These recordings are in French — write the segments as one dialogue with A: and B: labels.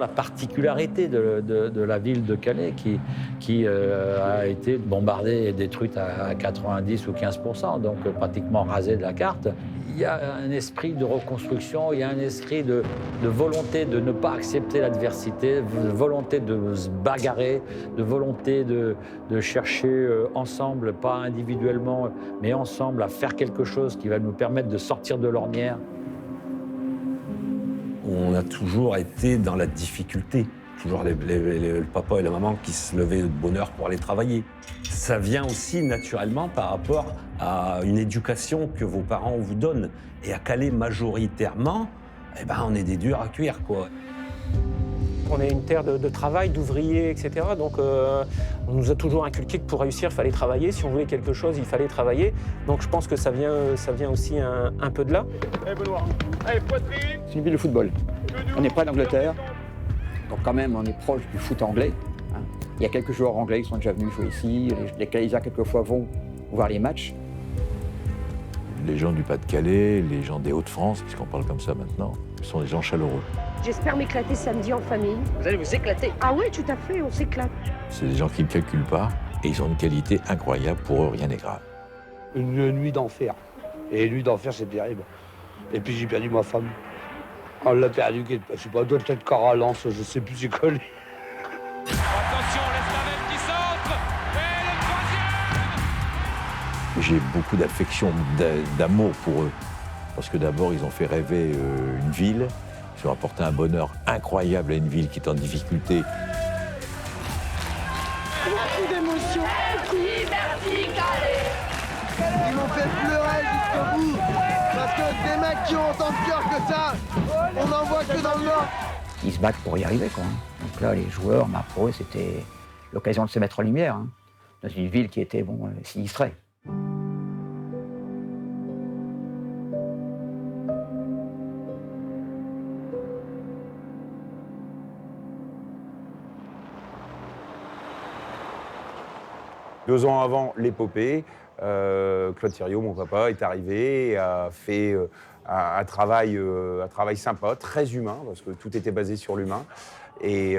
A: La particularité de la ville de Calais qui a été bombardée et détruite à 90 ou 15%, donc pratiquement rasée de la carte. Il y a un esprit de reconstruction, il y a un esprit de volonté de ne pas accepter l'adversité, de volonté de se bagarrer, de volonté de chercher ensemble, pas individuellement, mais ensemble, à faire quelque chose qui va nous permettre de sortir de l'ornière.
B: On a toujours été dans la difficulté. Toujours le papa et la maman qui se levaient de bonne heure pour aller travailler. Ça vient aussi naturellement par rapport à une éducation que vos parents vous donnent. Et à Calais, majoritairement, eh ben, on est des durs à cuire, quoi.
C: On est une terre de travail, d'ouvriers, etc. Donc on nous a toujours inculqué que pour réussir, il fallait travailler. Si on voulait quelque chose, il fallait travailler. Donc je pense que ça vient aussi un peu de là.
D: Allez Benoît, allez poitrine.
E: C'est une ville de football. On n'est pas d'Angleterre, donc quand même on est proche du foot anglais. Hein. Il y a quelques joueurs anglais qui sont déjà venus jouer ici. Les Calaisiens quelquefois vont voir les matchs.
F: Les gens du Pas-de-Calais, les gens des Hauts-de-France, puisqu'on parle comme ça maintenant, sont des gens chaleureux.
G: J'espère m'éclater samedi en famille.
H: Vous allez vous éclater?
G: Ah oui, tout à fait, on s'éclate.
F: C'est des gens qui ne calculent pas et ils ont une qualité incroyable. Pour eux, rien n'est grave.
I: Une nuit d'enfer. Et une nuit d'enfer, c'est terrible. Et puis j'ai perdu ma femme. On l'a perdu, je sais pas, doit être Caralance, je sais plus c'est quoi.
D: Attention, l'Estavel qui centre. Et le troisième.
F: J'ai beaucoup d'affection, d'amour pour eux. Parce que d'abord, ils ont fait rêver une ville. Ils ont apporté un bonheur incroyable à une ville qui est en difficulté.
G: Beaucoup d'émotions.
J: Ils m'ont fait pleurer jusqu'au bout. Parce que des mecs qui ont autant de cœur que ça, on n'en voit que dans le Nord.
E: Ils se battent pour y arriver, quoi. Donc là, les joueurs, pour eux, c'était l'occasion de se mettre en lumière, hein, dans une ville qui était, sinistrée.
K: Deux ans avant l'épopée, Claude Thiriot, mon papa, est arrivé et a fait un travail sympa, très humain, parce que tout était basé sur l'humain. Et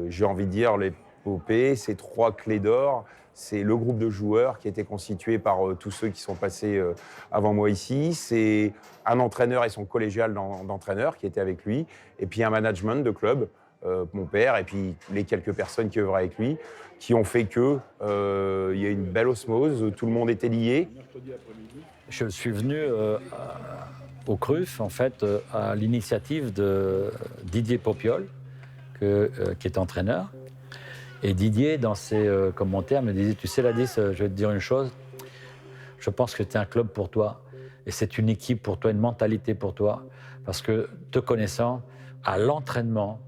K: j'ai envie de dire, l'épopée, c'est 3 clés d'or. C'est le groupe de joueurs qui a été constitué par tous ceux qui sont passés avant moi ici. C'est un entraîneur et son collégial d'entraîneurs qui étaient avec lui. Et puis un management de club, mon père, et puis les quelques personnes qui œuvrent avec lui, qui ont fait que il y a une belle osmose, tout le monde était lié.
A: Je suis venu au CRUF, en fait, à l'initiative de Didier Popiol, qui est entraîneur. Et Didier, dans ses commentaires, me disait « Tu sais, Ladis, je vais te dire une chose. Je pense que c'est un club pour toi. Et c'est une équipe pour toi, une mentalité pour toi. Parce que, te connaissant, à l'entraînement,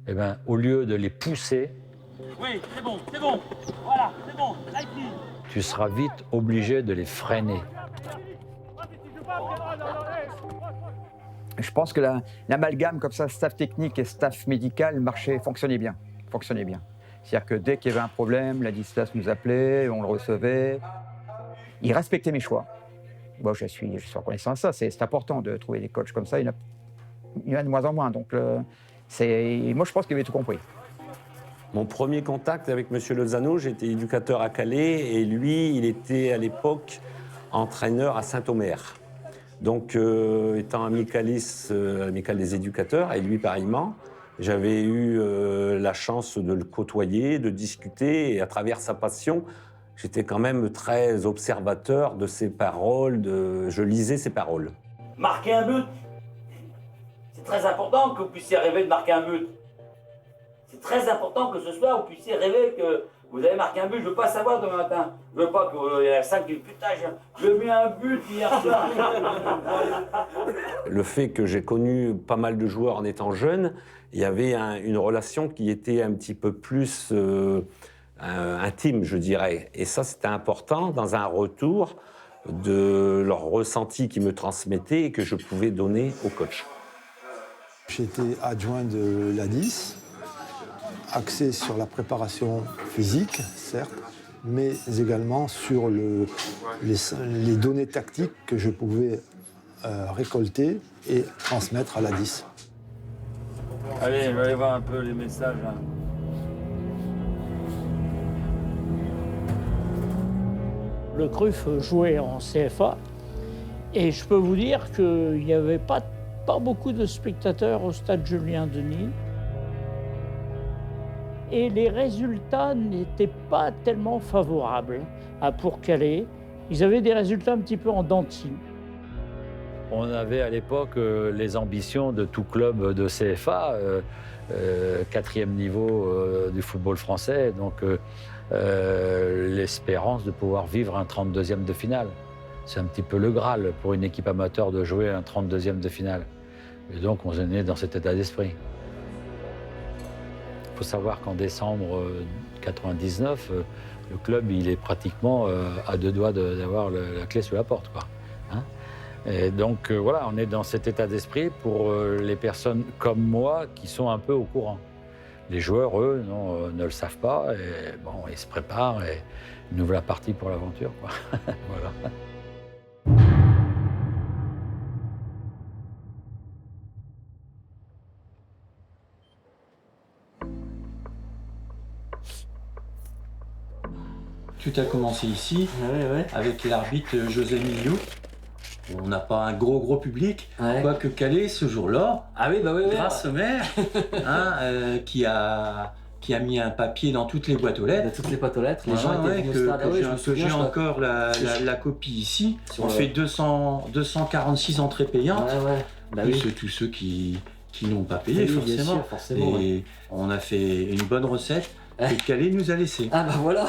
A: eh ben, au lieu de les pousser,
D: Oui, c'est bon, voilà, c'est bon,
A: tu seras vite obligé de les freiner. »
E: Je pense que l'amalgame comme ça, staff technique et staff médical, fonctionnait bien. C'est-à-dire que dès qu'il y avait un problème, la Ladislas nous appelait, on le recevait. Il respectait mes choix. Bon, je suis reconnaissant à ça. C'est important de trouver des coachs comme ça. Il y en a de moins en moins. Donc, moi, je pense qu'il avait tout compris.
B: Mon premier contact avec M. Lozano, j'étais éducateur à Calais et lui, il était à l'époque entraîneur à Saint-Omer. Donc, étant amical des éducateurs, et lui pareillement, j'avais eu la chance de le côtoyer, de discuter, et à travers sa passion, j'étais quand même très observateur de ses paroles, je lisais ses paroles.
H: Marquer un but, c'est très important que vous puissiez rêver de marquer un but. C'est très important que ce soir, vous puissiez rêver que vous avez marqué un but. Je ne veux pas savoir demain matin. Je ne veux pas qu'il y ait 5 qui disent « Putain, j'ai mis un but hier soir. »
B: Le fait que j'ai connu pas mal de joueurs en étant jeune, il y avait une relation qui était un petit peu plus intime, je dirais. Et ça, c'était important dans un retour de leur ressenti qu'ils me transmettaient et que je pouvais donner au coach.
L: J'étais adjoint de l'ADIS, axé sur la préparation physique, certes, mais également sur les données tactiques que je pouvais récolter et transmettre à l'ADIS.
H: Allez, je vais aller voir un peu les messages là.
M: Le Cruf jouait en CFA et je peux vous dire qu'il n'y avait pas beaucoup de spectateurs au stade Julien-Denis. Et les résultats n'étaient pas tellement favorables à Pour-Calais. Ils avaient des résultats un petit peu en dents de scie.
A: On avait à l'époque les ambitions de tout club de CFA, 4e niveau du football français, donc l'espérance de pouvoir vivre un 32e de finale. C'est un petit peu le Graal pour une équipe amateur de jouer un 32e de finale. Et donc on est né dans cet état d'esprit. Il faut savoir qu'en décembre 99, le club il est pratiquement à 2 doigts d'avoir la clé sous la porte, quoi. Hein? Et donc voilà, on est dans cet état d'esprit pour les personnes comme moi qui sont un peu au courant. Les joueurs, eux, non, ne le savent pas, et bon, ils se préparent et ils ouvrent la partie pour l'aventure, quoi. Voilà.
N: Tout a commencé ici, avec l'arbitre José Miliou. On n'a pas un gros public, quoique Calais, ce jour-là, grâce au maire, qui a mis un papier dans toutes les boîtes aux lettres.
O: Dans toutes les boîtes aux lettres, les gens étaient venus au stade.
N: Que j'ai encore la copie ici. On fait 246 entrées payantes, tous ceux qui n'ont pas payé, forcément. Et on a fait une bonne recette. Que Calais nous a laissé.
O: Ah bah voilà.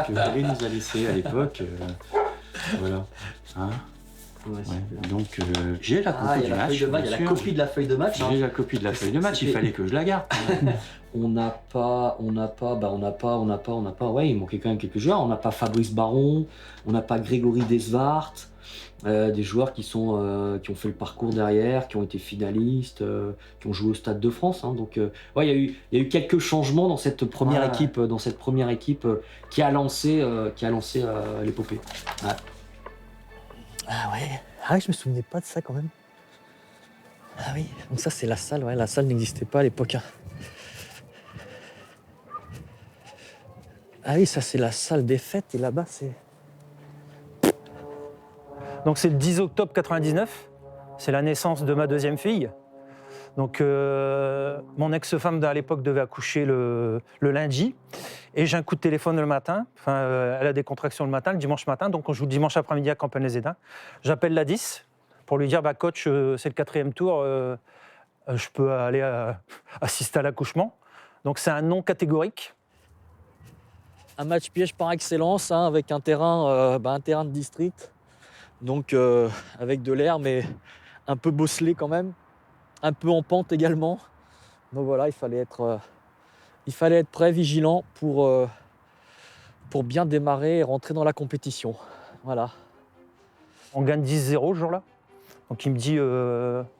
N: Que Calais nous a laissé à l'époque. Voilà. Donc j'ai la copie du match.
O: Il y a la copie de la feuille de match.
N: J'ai la copie de la feuille de match. Il fallait que je la garde.
O: On n'a pas. Ouais, il manquait quand même quelques joueurs. On n'a pas Fabrice Baron. On n'a pas Grégory Desvart. Des joueurs qui ont fait le parcours derrière, qui ont été finalistes, qui ont joué au Stade de France. Donc, il y a eu quelques changements dans cette première équipe, qui a lancé l'épopée. Ouais. Ah ouais, je me souvenais pas de ça quand même. Ah oui, donc ça c'est la salle. La salle n'existait pas à l'époque. Ah oui, ça c'est la salle des fêtes et là-bas c'est.
C: Donc c'est le 10 octobre 99, c'est la naissance de ma deuxième fille. Donc mon ex-femme à l'époque devait accoucher le lundi. Et j'ai un coup de téléphone le matin, elle a des contractions le matin, le dimanche matin, donc on joue le dimanche après-midi à Campagne-les-Édins. J'appelle la 10 pour lui dire, coach, c'est le 4e tour, je peux aller assister à l'accouchement. Donc c'est un non catégorique.
O: Un match piège par excellence, avec un terrain de district. Donc avec de l'air, mais un peu bosselé quand même, un peu en pente également. Donc voilà, il fallait être prêt, vigilant pour bien démarrer et rentrer dans la compétition. Voilà.
C: On gagne 10-0 ce jour-là. Donc il me dit,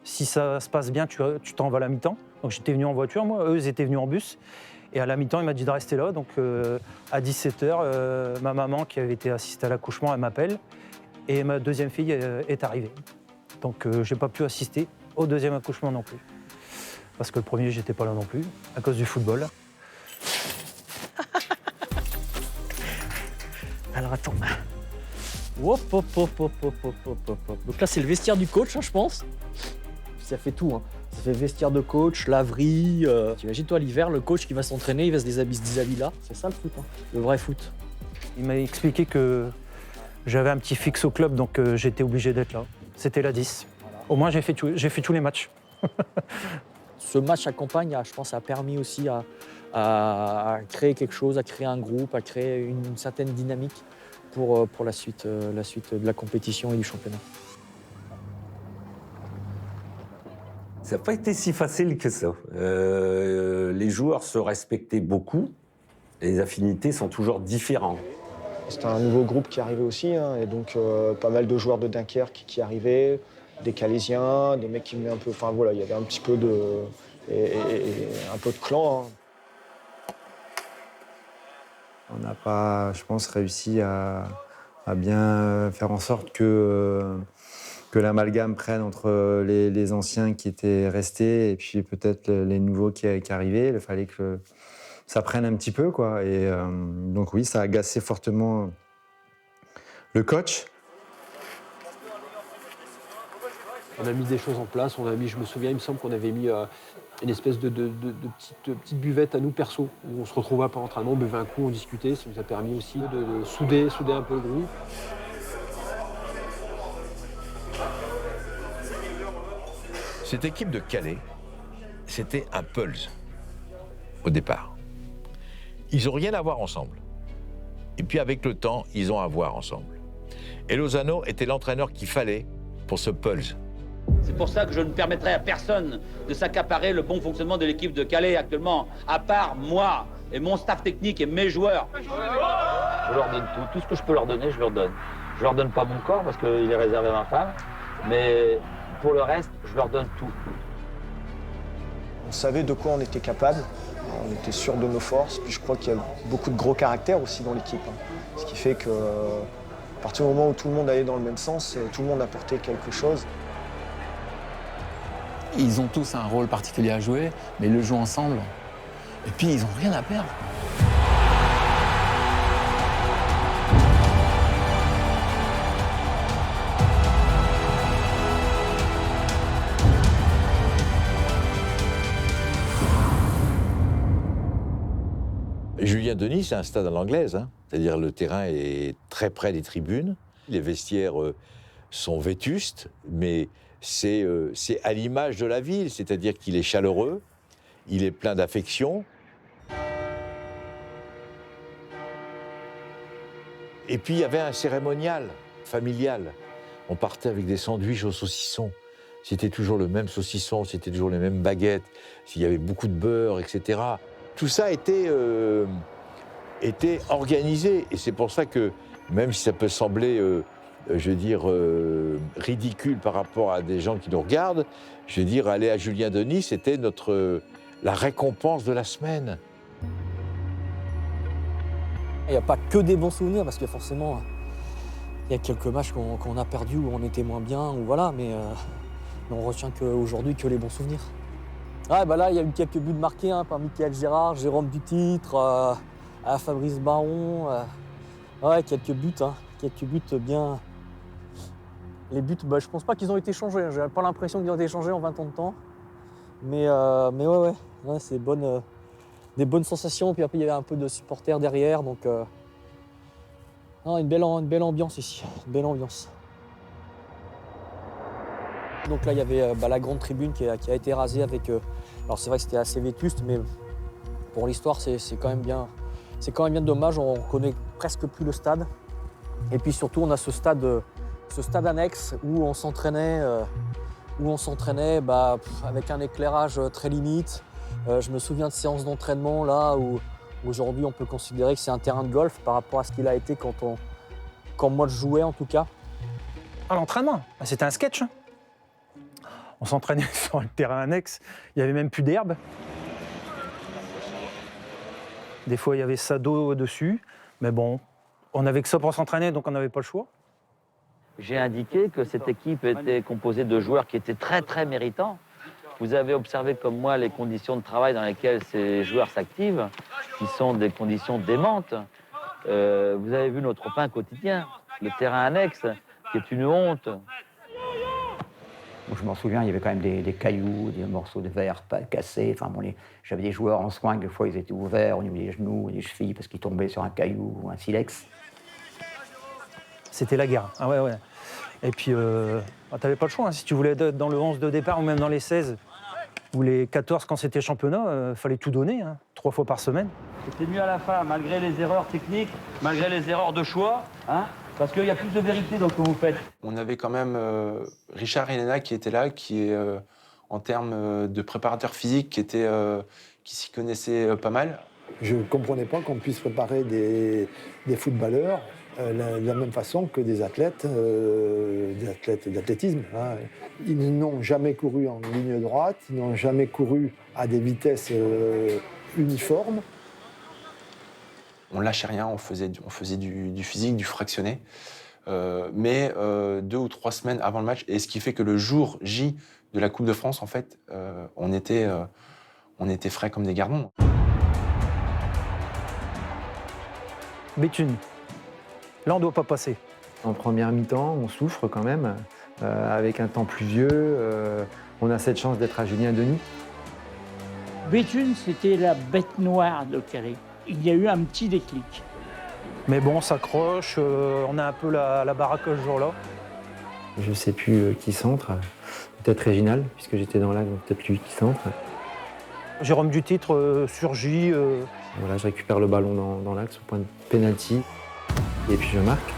C: si ça se passe bien, tu t'en vas à la mi-temps. Donc j'étais venu en voiture, moi, eux ils étaient venus en bus. Et à la mi-temps, il m'a dit de rester là. Donc à 17h, ma maman qui avait été assistée à l'accouchement, elle m'appelle. Et ma deuxième fille est arrivée. Donc j'ai pas pu assister au deuxième accouchement non plus. Parce que le premier, j'étais pas là non plus, à cause du football.
O: Alors attends. Hop. Donc là, c'est le vestiaire du coach, je pense. Ça fait tout. Ça fait vestiaire de coach, laverie. T'imagines-toi l'hiver, le coach qui va s'entraîner, il va se déshabiller là. C'est ça le foot, le vrai foot.
C: Il m'a expliqué que j'avais un petit fixe au club, donc j'étais obligé d'être là. C'était la 10. Au moins, j'ai fait tous les matchs.
O: Ce match à Campagne, je pense, a permis aussi à créer quelque chose, à créer un groupe, à créer une certaine dynamique pour la suite de la compétition et du championnat.
B: Ça n'a pas été si facile que ça. Les joueurs se respectaient beaucoup. Les affinités sont toujours différentes.
P: C'était un nouveau groupe qui arrivait aussi, et donc pas mal de joueurs de Dunkerque qui arrivaient, des Calaisiens, des mecs qui venaient un peu... Enfin voilà, il y avait un petit peu de... et un peu de clan.
Q: On n'a pas, je pense, réussi à bien faire en sorte que que l'amalgame prenne entre les anciens qui étaient restés et puis peut-être les nouveaux qui arrivaient. Il fallait que ça prenne un petit peu, quoi. Et donc oui, ça a agacé fortement le coach.
C: On a mis des choses en place, je me souviens, il me semble qu'on avait mis une espèce de petite buvette à nous perso, où on se retrouvait après l'entraînement, on buvait un coup, on discutait, ça nous a permis aussi de souder un peu le groupe.
F: Cette équipe de Calais, c'était un pulse au départ. Ils n'ont rien à voir ensemble. Et puis avec le temps, ils ont à voir ensemble. Et Lozano était l'entraîneur qu'il fallait pour ce pulse.
H: C'est pour ça que je ne permettrai à personne de s'accaparer le bon fonctionnement de l'équipe de Calais actuellement, à part moi et mon staff technique et mes joueurs. Je leur donne tout. Tout ce que je peux leur donner, je leur donne. Je leur donne pas mon corps parce qu'il est réservé à ma femme, mais pour le reste, je leur donne tout.
P: On savait de quoi on était capable, on était sûr de nos forces, puis je crois qu'il y a beaucoup de gros caractères aussi dans l'équipe. Ce qui fait que, à partir du moment où tout le monde allait dans le même sens, tout le monde apportait quelque chose.
R: Ils ont tous un rôle particulier à jouer, mais ils le jouent ensemble. Et puis, ils n'ont rien à perdre.
F: Julien Denis, c'est un stade à l'anglaise, hein. C'est-à-dire le terrain est très près des tribunes. Les vestiaires sont vétustes, mais c'est à l'image de la ville, c'est-à-dire qu'il est chaleureux, il est plein d'affection. Et puis il y avait un cérémonial familial. On partait avec des sandwichs au saucisson. C'était toujours le même saucisson, c'était toujours les mêmes baguettes, il y avait beaucoup de beurre, etc. Tout ça était organisé. Et c'est pour ça que, même si ça peut sembler, je veux dire, ridicule par rapport à des gens qui nous regardent, je veux dire, aller à Julien Denis, c'était la récompense de la semaine.
O: Il n'y a pas que des bons souvenirs, parce que forcément, il y a quelques matchs qu'on a perdus où on était moins bien, ou voilà, mais on retient aujourd'hui que les bons souvenirs. Ah, bah là, il y a eu quelques buts marqués par Michael Gérard, Jérôme Dutitre, Fabrice Baron. Ouais, quelques buts bien. Les buts, bah, je pense pas qu'ils ont été changés. J'ai pas l'impression qu'ils ont été changés en 20 ans de temps. Mais ouais, c'est des bonnes sensations. Puis après, il y avait un peu de supporters derrière. Donc, une belle ambiance ici. Une belle ambiance. Donc là, il y avait la grande tribune qui a été rasée avec... alors c'est vrai que c'était assez vétuste, mais pour l'histoire, c'est quand même bien dommage. On connaît presque plus le stade. Et puis surtout, on a ce stade annexe où on s'entraînait avec un éclairage très limite. Je me souviens de séances d'entraînement là où aujourd'hui on peut considérer que c'est un terrain de golf par rapport à ce qu'il a été quand moi je jouais en tout cas.
C: À l'entraînement, c'était un sketch. On s'entraînait sur le terrain annexe, il n'y avait même plus d'herbe. Des fois, il y avait ça d'eau dessus, mais bon, on n'avait que ça pour s'entraîner, donc on n'avait pas le choix.
H: J'ai indiqué que cette équipe était composée de joueurs qui étaient très, très méritants. Vous avez observé comme moi les conditions de travail dans lesquelles ces joueurs s'activent, qui sont des conditions démentes. Vous avez vu notre pain quotidien, le terrain annexe, qui est une honte.
E: Je m'en souviens, il y avait quand même des cailloux, des morceaux de verre pas cassés. Enfin, j'avais des joueurs en soins, des fois ils étaient ouverts au niveau des genoux, des chevilles, parce qu'ils tombaient sur un caillou ou un silex.
C: C'était la guerre. Ah ouais. Et puis, t'avais pas le choix. Hein. Si tu voulais être dans le 11 de départ ou même dans les 16 ou les 14 quand c'était championnat, fallait tout donner, 3 fois par semaine.
H: C'était mieux à la fin, malgré les erreurs techniques, malgré les erreurs de choix, parce qu'il y a plus de vérité dans ce que vous faites.
S: On avait quand même Richard Helena qui était là, qui est en termes de préparateur physique, qui s'y connaissait pas mal.
L: Je ne comprenais pas qu'on puisse préparer des footballeurs de la même façon que des athlètes d'athlétisme. Ils n'ont jamais couru en ligne droite, ils n'ont jamais couru à des vitesses uniformes.
S: On lâchait rien, on faisait du physique, du fractionné. mais 2 ou 3 semaines avant le match. Et ce qui fait que le jour J de la Coupe de France, en fait, on était frais comme des gardons.
C: Béthune. Là, on ne doit pas passer.
Q: En première mi-temps, on souffre quand même, avec un temps pluvieux. On a cette chance d'être à Julien-Denis.
M: Béthune, c'était la bête noire de Calais. Il y a eu un petit déclic.
C: Mais bon, on s'accroche, on a un peu la baraque ce jour-là.
Q: Je ne sais plus qui centre, peut-être Réginal, puisque j'étais dans l'axe, donc peut-être lui qui centre.
C: Jérôme Dutitre surgit.
Q: Voilà, je récupère le ballon dans l'axe au point de pénalty, et puis je marque.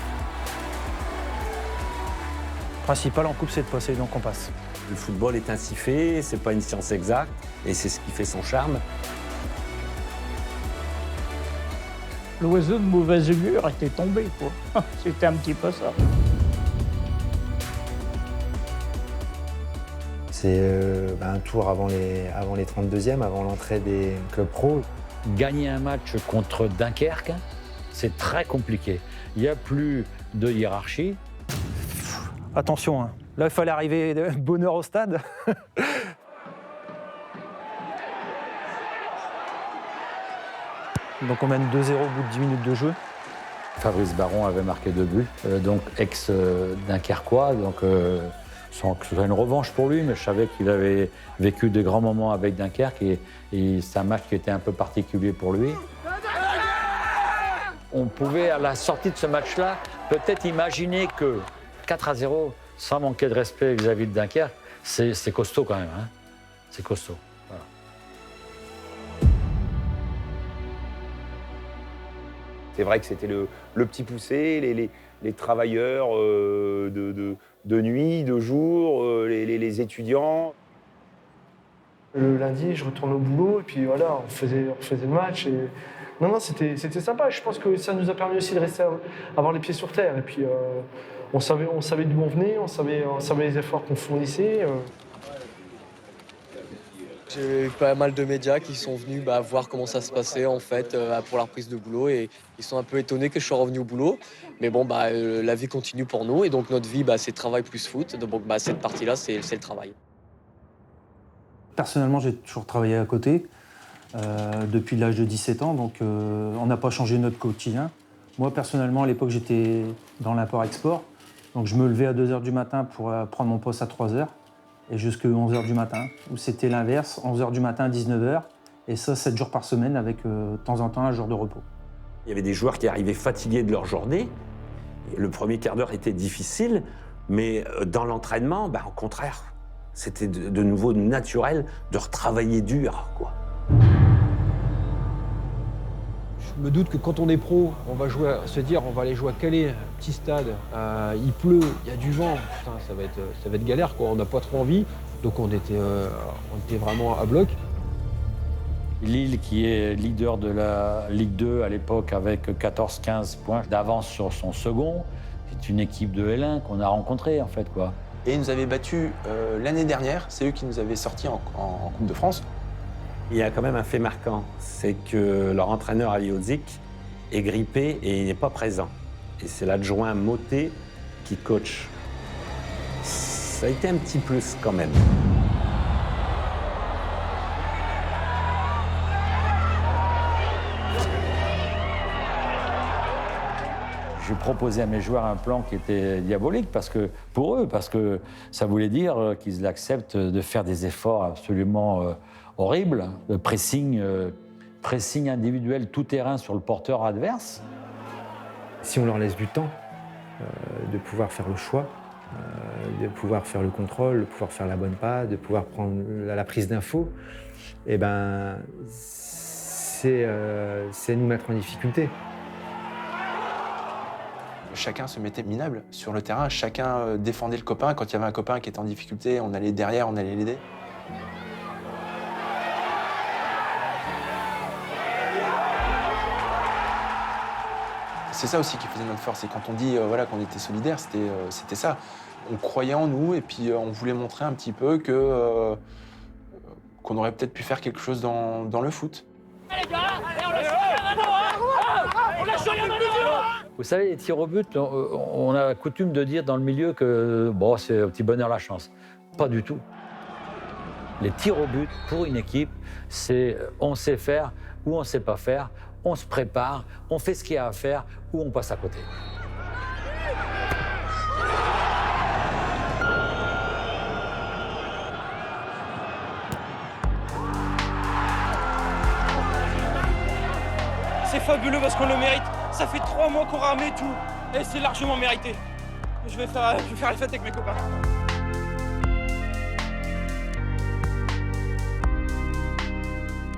C: Le principal en coupe, c'est de passer, donc on passe.
B: Le football est ainsi fait, c'est pas une science exacte, et c'est ce qui fait son charme.
M: L'oiseau de mauvaise augure était tombé, quoi. C'était un petit peu ça.
Q: C'est un tour avant les 32e, avant l'entrée des clubs pro.
A: Gagner un match contre Dunkerque, c'est très compliqué. Il n'y a plus de hiérarchie.
C: Attention, hein. Là, il fallait arriver de bonne heure au stade. Donc on mène 2-0 au bout de 10 minutes de jeu.
A: Fabrice Baron avait marqué 2 buts, donc ex-Dunkerquois, donc sans que ce soit une revanche pour lui, mais je savais qu'il avait vécu de grands moments avec Dunkerque et c'est un match qui était un peu particulier pour lui. On pouvait, à la sortie de ce match-là, peut-être imaginer que 4-0, sans manquer de respect vis-à-vis de Dunkerque, c'est costaud quand même. Hein. C'est costaud. Voilà.
K: C'est vrai que c'était le petit poussé, les travailleurs de nuit, de jour, les étudiants.
L: Le lundi, je retourne au boulot et puis voilà, on faisait le match. Et... Non, c'était sympa. Je pense que ça nous a permis aussi de rester, avoir les pieds sur terre. Et puis on savait d'où on venait, on savait les efforts qu'on fournissait.
O: J'ai eu pas mal de médias qui sont venus voir comment ça se passait en fait pour la reprise de boulot et ils sont un peu étonnés que je sois revenu au boulot. Mais bon, la vie continue pour nous et donc notre vie, c'est travail plus foot. Donc cette partie-là, c'est le travail.
C: Personnellement, j'ai toujours travaillé à côté depuis l'âge de 17 ans, donc on n'a pas changé notre quotidien. Moi, personnellement, à l'époque, j'étais dans l'import-export, donc je me levais à 2h du matin pour prendre mon poste à 3h. Et jusqu'à 11h du matin, où c'était l'inverse, 11h du matin à 19h, et ça 7 jours par semaine avec de temps en temps un jour de repos.
B: Il y avait des joueurs qui arrivaient fatigués de leur journée. Le premier quart d'heure était difficile, mais dans l'entraînement, au contraire, c'était de nouveau naturel de retravailler dur, quoi.
T: Je me doute que quand on est pro, on va on va aller jouer à Calais, petit stade, il pleut, il y a du vent, putain, ça va être galère, quoi. On n'a pas trop envie, donc on était vraiment à bloc.
A: Lille, qui est leader de la Ligue 2 à l'époque avec 14-15 points d'avance sur son second, c'est une équipe de L1 qu'on a rencontrée en fait, quoi.
S: Et ils nous avaient battus l'année dernière, c'est eux qui nous avaient sortis en Coupe de France.
B: Il y a quand même un fait marquant, c'est que leur entraîneur Ali Ozik est grippé et il n'est pas présent. Et c'est l'adjoint Motet qui coach. Ça a été un petit plus quand même.
A: J'ai proposé à mes joueurs un plan qui était diabolique pour eux, parce que ça voulait dire qu'ils acceptent de faire des efforts absolument horribles, de pressing individuel tout terrain sur le porteur adverse.
Q: Si on leur laisse du temps de pouvoir faire le choix, de pouvoir faire le contrôle, de pouvoir faire la bonne passe, de pouvoir prendre la prise d'info, c'est nous mettre en difficulté.
S: Chacun se mettait minable sur le terrain, chacun défendait le copain. Quand il y avait un copain qui était en difficulté, on allait derrière, on allait l'aider. C'est ça aussi qui faisait notre force. Et quand on dit qu'on était solidaires, c'était ça. On croyait en nous et puis on voulait montrer un petit peu qu'on aurait peut-être pu faire quelque chose dans le foot.
D: Allez, gars, allez, on lâche rien maintenant, hein. On lâche rien maintenant.
A: Vous savez, les tirs au but, on a coutume de dire dans le milieu que bon, c'est au petit bonheur la chance. Pas du tout. Les tirs au but pour une équipe, c'est on sait faire ou on ne sait pas faire, on se prépare, on fait ce qu'il y a à faire ou on passe à côté.
C: C'est fabuleux parce qu'on le mérite. Ça fait 3 mois qu'on ramait tout. Et c'est largement mérité. Je vais faire la fête avec mes copains.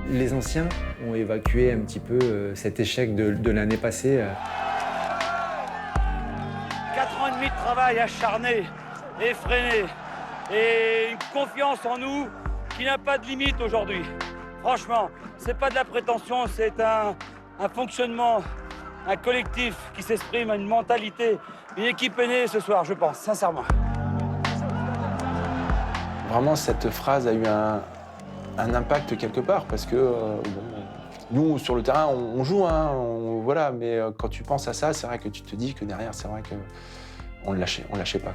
Q: Les anciens ont évacué un petit peu cet échec de l'année passée.
H: 4 ans et demi de travail acharné, effréné, et une confiance en nous qui n'a pas de limite aujourd'hui. Franchement, c'est pas de la prétention, c'est un fonctionnement, un collectif qui s'exprime, une mentalité. Une équipe est née ce soir, je pense, sincèrement.
S: Vraiment, cette phrase a eu un impact quelque part parce que nous, sur le terrain, on joue, hein, voilà, mais quand tu penses à ça, c'est vrai que tu te dis que derrière, c'est vrai qu'on ne lâchait pas.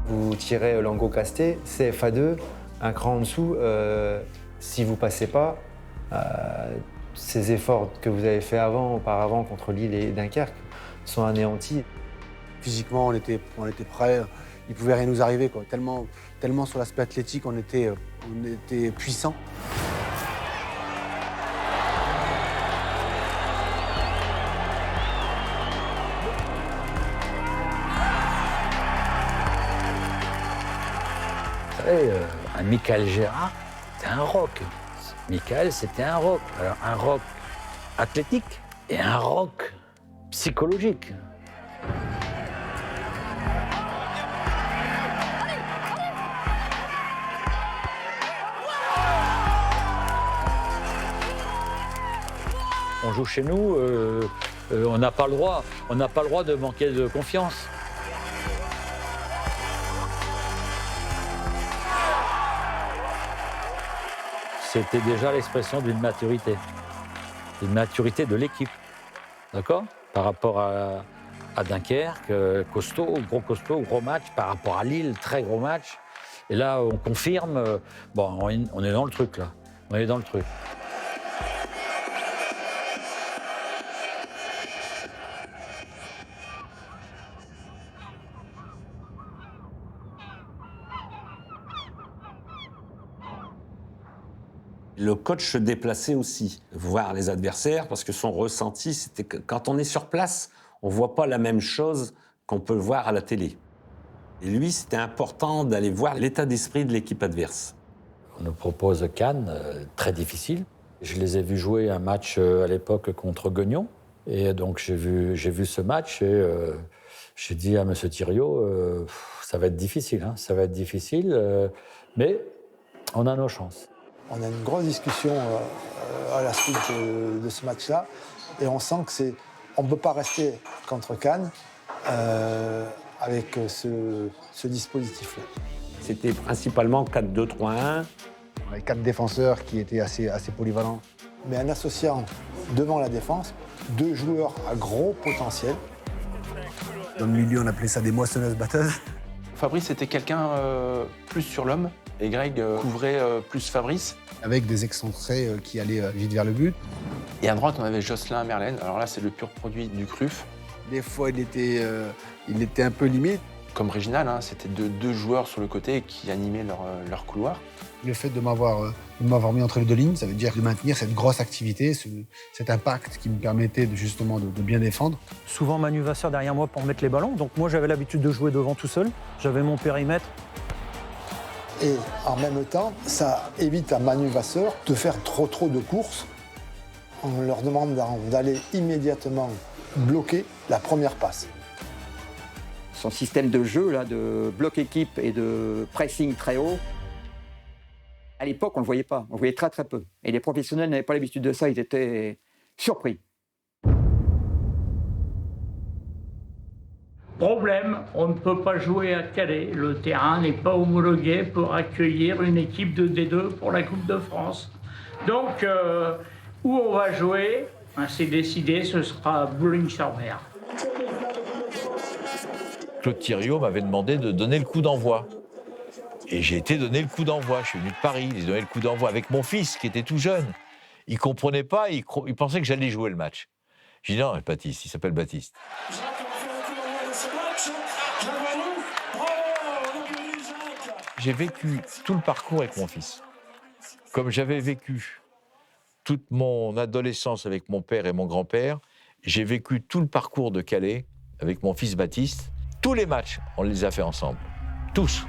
Q: Vous tirez Lango-Casté, CFA2, un cran en dessous, si vous ne passez pas, ces efforts que vous avez faits auparavant contre Lille et Dunkerque sont anéantis.
I: Physiquement, on était prêts, il ne pouvait rien nous arriver, quoi. Tellement sur l'aspect athlétique, on était puissants.
A: Vous savez, un Michael Gérard, c'était un rock. Michael, c'était un rock. Alors, un rock athlétique et un rock psychologique. On joue chez nous, on n'a pas le droit de manquer de confiance. C'était déjà l'expression d'une maturité de l'équipe, d'accord? Par rapport à Dunkerque, gros match, par rapport à Lille, très gros match. Et là, on confirme, bon, on est dans le truc, là. On est dans le truc.
B: Le coach se déplaçait aussi, voir les adversaires, parce que son ressenti, c'était que quand on est sur place, on ne voit pas la même chose qu'on peut voir à la télé. Et lui, c'était important d'aller voir l'état d'esprit de l'équipe adverse.
A: On nous propose Cannes, très difficile. Je les ai vus jouer un match à l'époque contre Guignon. Et donc j'ai vu ce match et j'ai dit à M. Thiriot, ça va être difficile, hein, ça va être difficile, mais on a nos chances.
I: On a une grosse discussion à la suite de ce match-là, et on sent que on ne peut pas rester contre Cannes avec ce dispositif-là.
B: C'était principalement 4-2-3-1.
I: On avait 4 défenseurs qui étaient assez polyvalents. Mais en associant devant la défense 2 joueurs à gros potentiel. Dans le milieu, on appelait ça des moissonneuses-batteuses.
S: Fabrice était quelqu'un plus sur l'homme. Et Greg couvrait plus Fabrice.
I: Avec des excentrés qui allaient vite vers le but.
S: Et à droite, on avait Jocelyn Merlène. Alors là, c'est le pur produit du CRUF.
I: Des fois, il était un peu limite.
S: Comme Réginal, hein, c'était 2 joueurs sur le côté qui animaient leur couloir.
I: Le fait de m'avoir mis entre les 2 lignes, ça veut dire de maintenir cette grosse activité, cet impact qui me permettait justement de bien défendre.
C: Souvent Manu Vasseur derrière moi pour mettre les ballons. Donc moi, j'avais l'habitude de jouer devant tout seul. J'avais mon périmètre.
I: Et en même temps, ça évite à Manu Vasseur de faire trop de courses en leur demandant d'aller immédiatement bloquer la première passe.
E: Son système de jeu, là, de bloc équipe et de pressing très haut, à l'époque, on ne le voyait pas. On le voyait très peu. Et les professionnels n'avaient pas l'habitude de ça, ils étaient surpris.
M: Problème, on ne peut pas jouer à Calais. Le terrain n'est pas homologué pour accueillir une équipe de D2 pour la Coupe de France. Donc, où on va jouer, c'est décidé, ce sera à Boulogne-sur-Mer.
F: Claude Thiriot m'avait demandé de donner le coup d'envoi. Et j'ai été donner le coup d'envoi. Je suis venu de Paris, j'ai donné le coup d'envoi avec mon fils qui était tout jeune. Il ne comprenait pas, il pensait que j'allais jouer le match. J'ai dit non, Baptiste, il s'appelle Baptiste. J'ai vécu tout le parcours avec mon fils. Comme j'avais vécu toute mon adolescence avec mon père et mon grand-père, j'ai vécu tout le parcours de Calais avec mon fils Baptiste. Tous les matchs, on les a fait ensemble. Tous.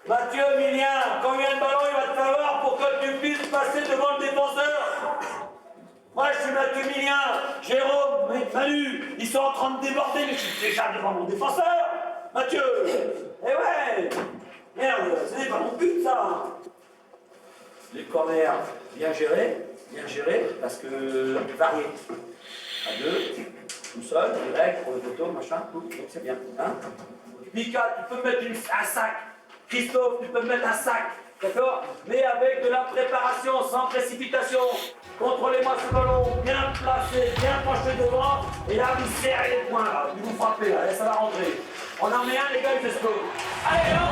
H: Mathieu Millien, combien de ballons il va te falloir pour que tu puisses passer devant le défenseur? Moi, je suis Mathieu Millien, Jérôme, Manu, ils sont en train de déborder, mais je suis déjà devant mon défenseur. Mathieu, eh ouais, merde, ce n'est pas mon but, ça. Les corners, bien gérés, parce que varié. À deux, tout seul, direct, pour le photo, machin, tout, donc c'est bien. Hein? Mika, tu peux mettre un sac. Christophe, tu peux me mettre un sac, d'accord? Mais avec de la préparation, sans précipitation. Contrôlez-moi ce ballon, bien placé, bien penché devant. Et là, vous serrez les poings, là. Vous frappez, là, et ça va rentrer. On en met un, les gars, il fait ce qu'on. Allez, là!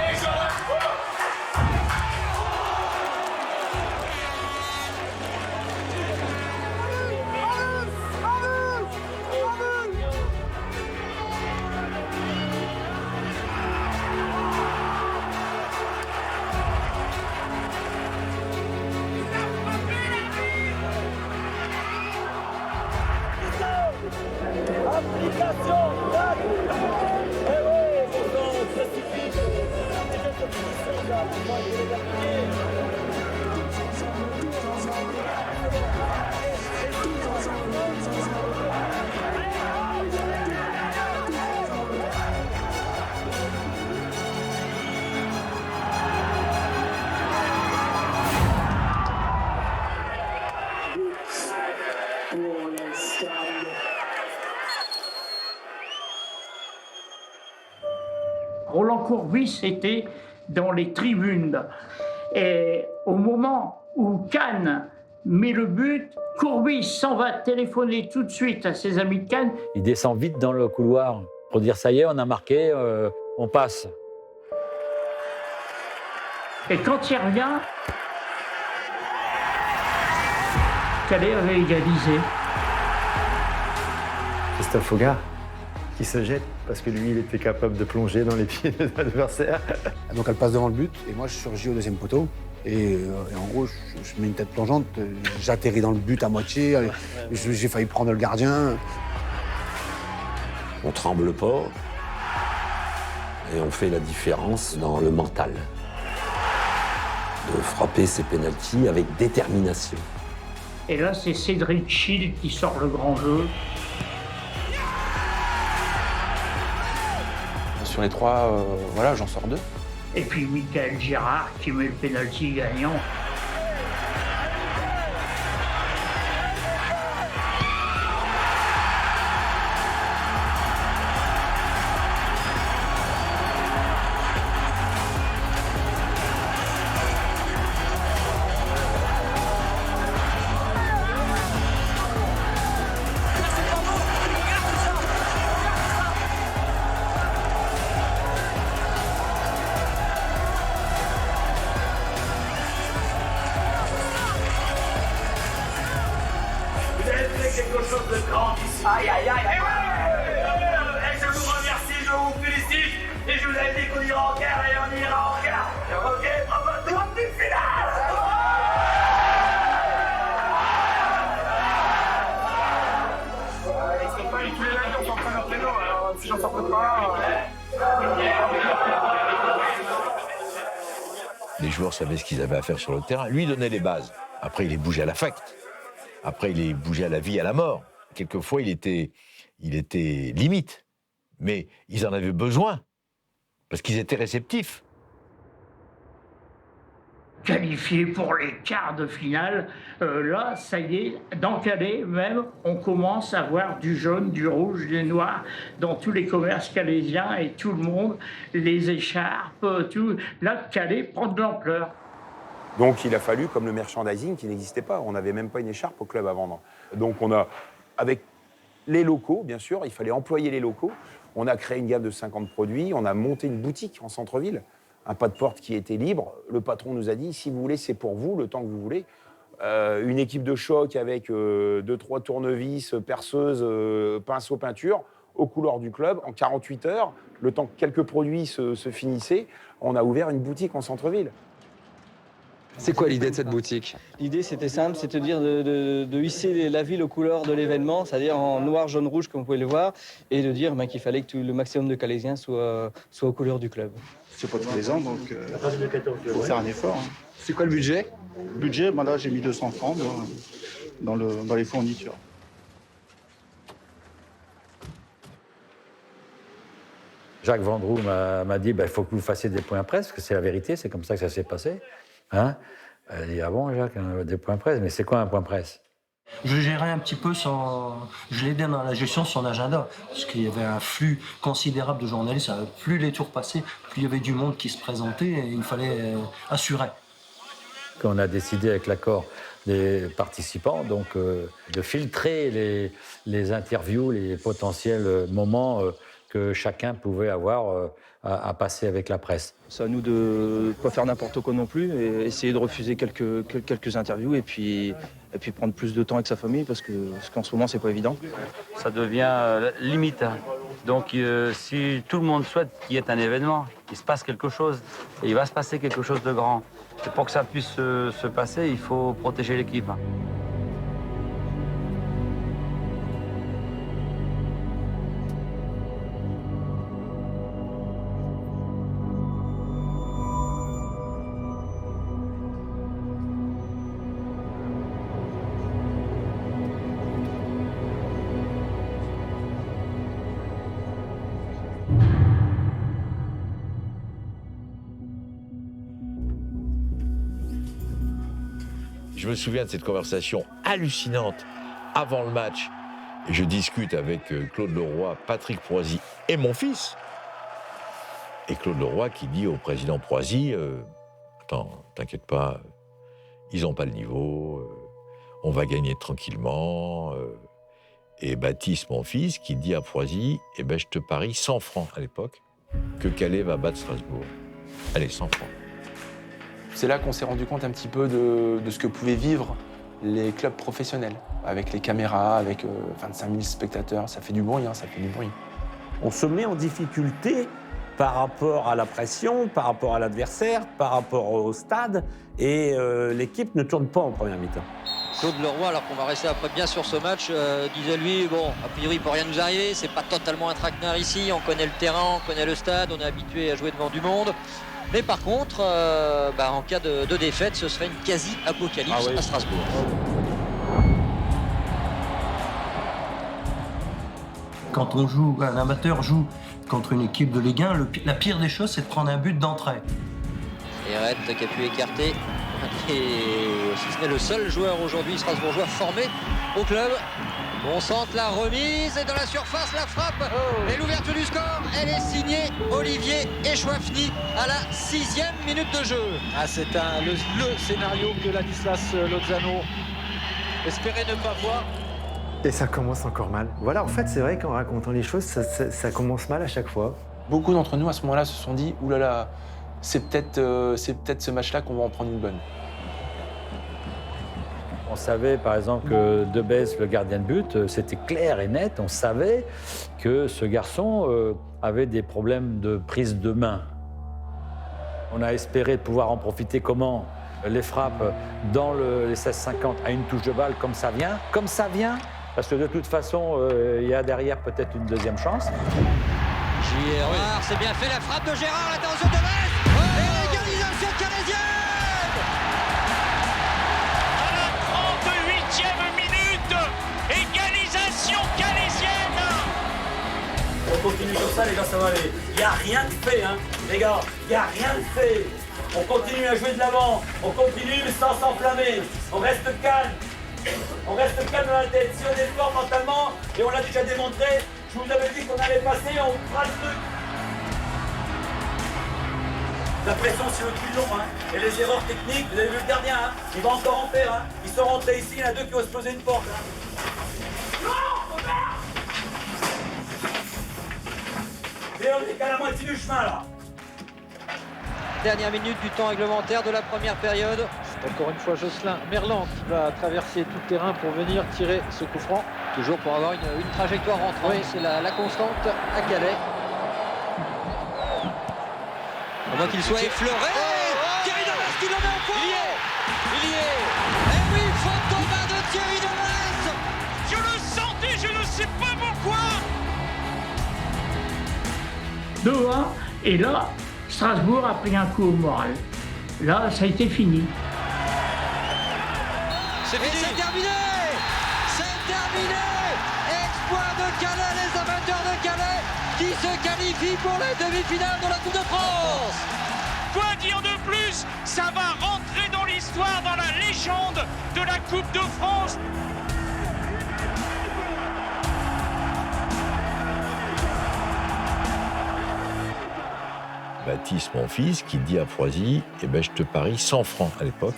M: Roland Courbis était dans les tribunes. Et au moment où Cannes met le but, Courbis s'en va téléphoner tout de suite à ses amis de Cannes.
A: Il descend vite dans le couloir pour dire ça y est, on a marqué, on passe.
M: Et quand il revient, Calais avait égalisé.
Q: Christophe Hogarth qui se jette parce que lui, il était capable de plonger dans les pieds de l'adversaire.
I: Donc elle passe devant le but et moi je surgis au deuxième poteau. Et en gros, je mets une tête plongeante, j'atterris dans le but à moitié, j'ai failli prendre le gardien.
B: On tremble pas et on fait la différence dans le mental. De frapper ses pénaltys avec détermination.
M: Et là, c'est Cédric Schill qui sort le grand jeu.
S: Sur les trois, voilà, j'en sors deux.
M: Et puis Michael Girard qui met le pénalty gagnant.
H: Quelque chose de grand ici. Aïe, aïe, aïe. Et je vous remercie, je vous félicite. Et
F: joueurs savaient ce qu'ils avaient à faire sur le terrain. Lui donnait les bases. Après, il les bougeait à l'affect. Après, il les bougeait à la vie, à la mort. Quelquefois, il était limite. Mais ils en avaient besoin, parce qu'ils étaient réceptifs.
M: Qualifié pour les quarts de finale, là, ça y est, dans Calais même, on commence à voir du jaune, du rouge, du noir dans tous les commerces calaisiens et tout le monde, les écharpes, tout. Là, Calais prend de l'ampleur.
K: Donc il a fallu, comme le merchandising qui n'existait pas, on n'avait même pas une écharpe au club à vendre. Donc on a, avec les locaux, bien sûr, il fallait employer les locaux. On a créé une gamme de 50 produits, on a monté une boutique en centre-ville, un pas de porte qui était libre. Le patron nous a dit, si vous voulez, c'est pour vous, le temps que vous voulez. Une équipe de choc avec 2-3 tournevis, perceuses, pinceaux, peinture, aux couleurs du club. En 48 heures, le temps que quelques produits se finissaient, on a ouvert une boutique en centre-ville.
U: C'est quoi l'idée de cette boutique?
V: L'idée, c'était simple, c'était de dire de hisser la ville aux couleurs de l'événement, c'est-à-dire en noir, jaune, rouge, comme vous pouvez le voir, et de dire qu'il fallait que le maximum de Calaisiens soient aux couleurs du club.
W: C'est pas tous les ans, donc il faut faire un effort. Hein.
U: C'est quoi le budget?
W: Le budget, là, j'ai mis 200 francs dans les fournitures.
A: Jacques Vendroux m'a dit, il faut que vous fassiez des points presse, parce que c'est la vérité, c'est comme ça que ça s'est passé. Hein? Elle dit, ah bon, Jacques, des points presse, mais c'est quoi un point presse?
X: Je gérais un petit peu je l'aidais dans la gestion de son agenda, parce qu'il y avait un flux considérable de journalistes. Plus les tours passaient, plus il y avait du monde qui se présentait et il fallait assurer.
A: On a décidé avec l'accord des participants donc, de filtrer les interviews, les potentiels moments que chacun pouvait avoir à passer avec la presse.
V: C'est à nous de ne pas faire n'importe quoi non plus, et essayer de refuser quelques interviews et puis prendre plus de temps avec sa famille, parce qu'en ce moment, c'est pas évident.
H: Ça devient limite. Donc si tout le monde souhaite qu'il y ait un événement, qu'il se passe quelque chose, et il va se passer quelque chose de grand. Et pour que ça puisse se passer, il faut protéger l'équipe.
F: Je me souviens de cette conversation hallucinante avant le match. Et je discute avec Claude Leroy, Patrick Proisy et mon fils. Et Claude Leroy qui dit au président Proisy, attends, t'inquiète pas, ils n'ont pas le niveau, on va gagner tranquillement. Et Baptiste, mon fils, qui dit à Proisy, eh ben, je te parie 100 francs à l'époque que Calais va battre Strasbourg. Allez, 100 francs.
S: C'est là qu'on s'est rendu compte un petit peu de ce que pouvaient vivre les clubs professionnels, avec les caméras, avec 25 000 spectateurs. Ça fait du bruit, ça fait du bruit.
B: On se met en difficulté par rapport à la pression, par rapport à l'adversaire, par rapport au stade, et l'équipe ne tourne pas en première mi-temps.
Y: Claude Leroy, alors qu'on va rester après bien sur ce match, disait lui, bon, a priori il ne peut rien nous arriver, c'est pas totalement un traquenard ici, on connaît le terrain, on connaît le stade, on est habitué à jouer devant du monde. Mais par contre, en cas de défaite, ce serait une quasi-apocalypse à Strasbourg.
X: Quand un amateur joue contre une équipe de Ligue 1, la pire des choses, c'est de prendre un but d'entrée.
Y: Eret qui a pu écarter, et si ce n'est le seul joueur aujourd'hui strasbourgeois formé au club. On sente la remise et dans la surface la frappe et l'ouverture du score, elle est signée Olivier Echouafny à la 6e minute de jeu.
Z: C'est le scénario que Ladislas Lozano espérait ne pas voir.
Q: Et ça commence encore mal. Voilà, en fait, c'est vrai qu'en racontant les choses, ça commence mal à chaque fois.
S: Beaucoup d'entre nous, à ce moment-là, se sont dit « Ouh là là, c'est peut-être ce match-là qu'on va en prendre une bonne ».
A: On savait, par exemple, que Debès, le gardien de but, c'était clair et net. On savait que ce garçon avait des problèmes de prise de main. On a espéré pouvoir en profiter comment? Les frappes dans les 16-50 à une touche de balle, comme ça vient. Comme ça vient, parce que de toute façon, il y a derrière peut-être une deuxième chance.
Y: Gérard, c'est bien fait, la frappe de Gérard, l'intervention de Debès et l'égalisation calaisienne.
H: ça, les gars, ça va aller. Il n'y a rien de fait, hein. Les gars, il n'y a rien de fait. On continue à jouer de l'avant. On continue, mais sans s'enflammer. On reste calme. On reste calme dans la tête. Si on est fort mentalement, et on l'a déjà démontré, je vous avais dit qu'on allait passer, on fera le truc. La pression sur le cul long, hein. Et les erreurs techniques, vous avez vu le gardien, hein. Il va encore en faire, hein. Ils sont rentrés ici, il y en a deux qui ont explosé une porte, hein. Et on est qu'à la moitié du chemin, là.
Z: Dernière minute du temps réglementaire de la première période.
T: C'est encore une fois Jocelyn Merland qui va traverser tout le terrain pour venir tirer ce coup franc.
Z: Toujours pour avoir une trajectoire rentrante, oui. C'est la constante à Calais. À moins qu'il soit effleuré. Thierry Demez qui le met au fond. Il y est. Eh oui, faute aux mains de Thierry Demez.
D: Je le sentais, je ne sais pas pourquoi.
M: 2-1, et là, Strasbourg a pris un coup au moral. Là, ça a été fini.
Z: C'est fini. C'est terminé. C'est terminé. Exploit de Calais, les amateurs de Calais qui se qualifient pour les demi-finales de la Coupe de France.
D: Quoi dire de plus? Ça va rentrer dans l'histoire, dans la légende de la Coupe de France.
F: Baptiste, mon fils, qui dit à Froisy, eh ben, je te parie 100 francs à l'époque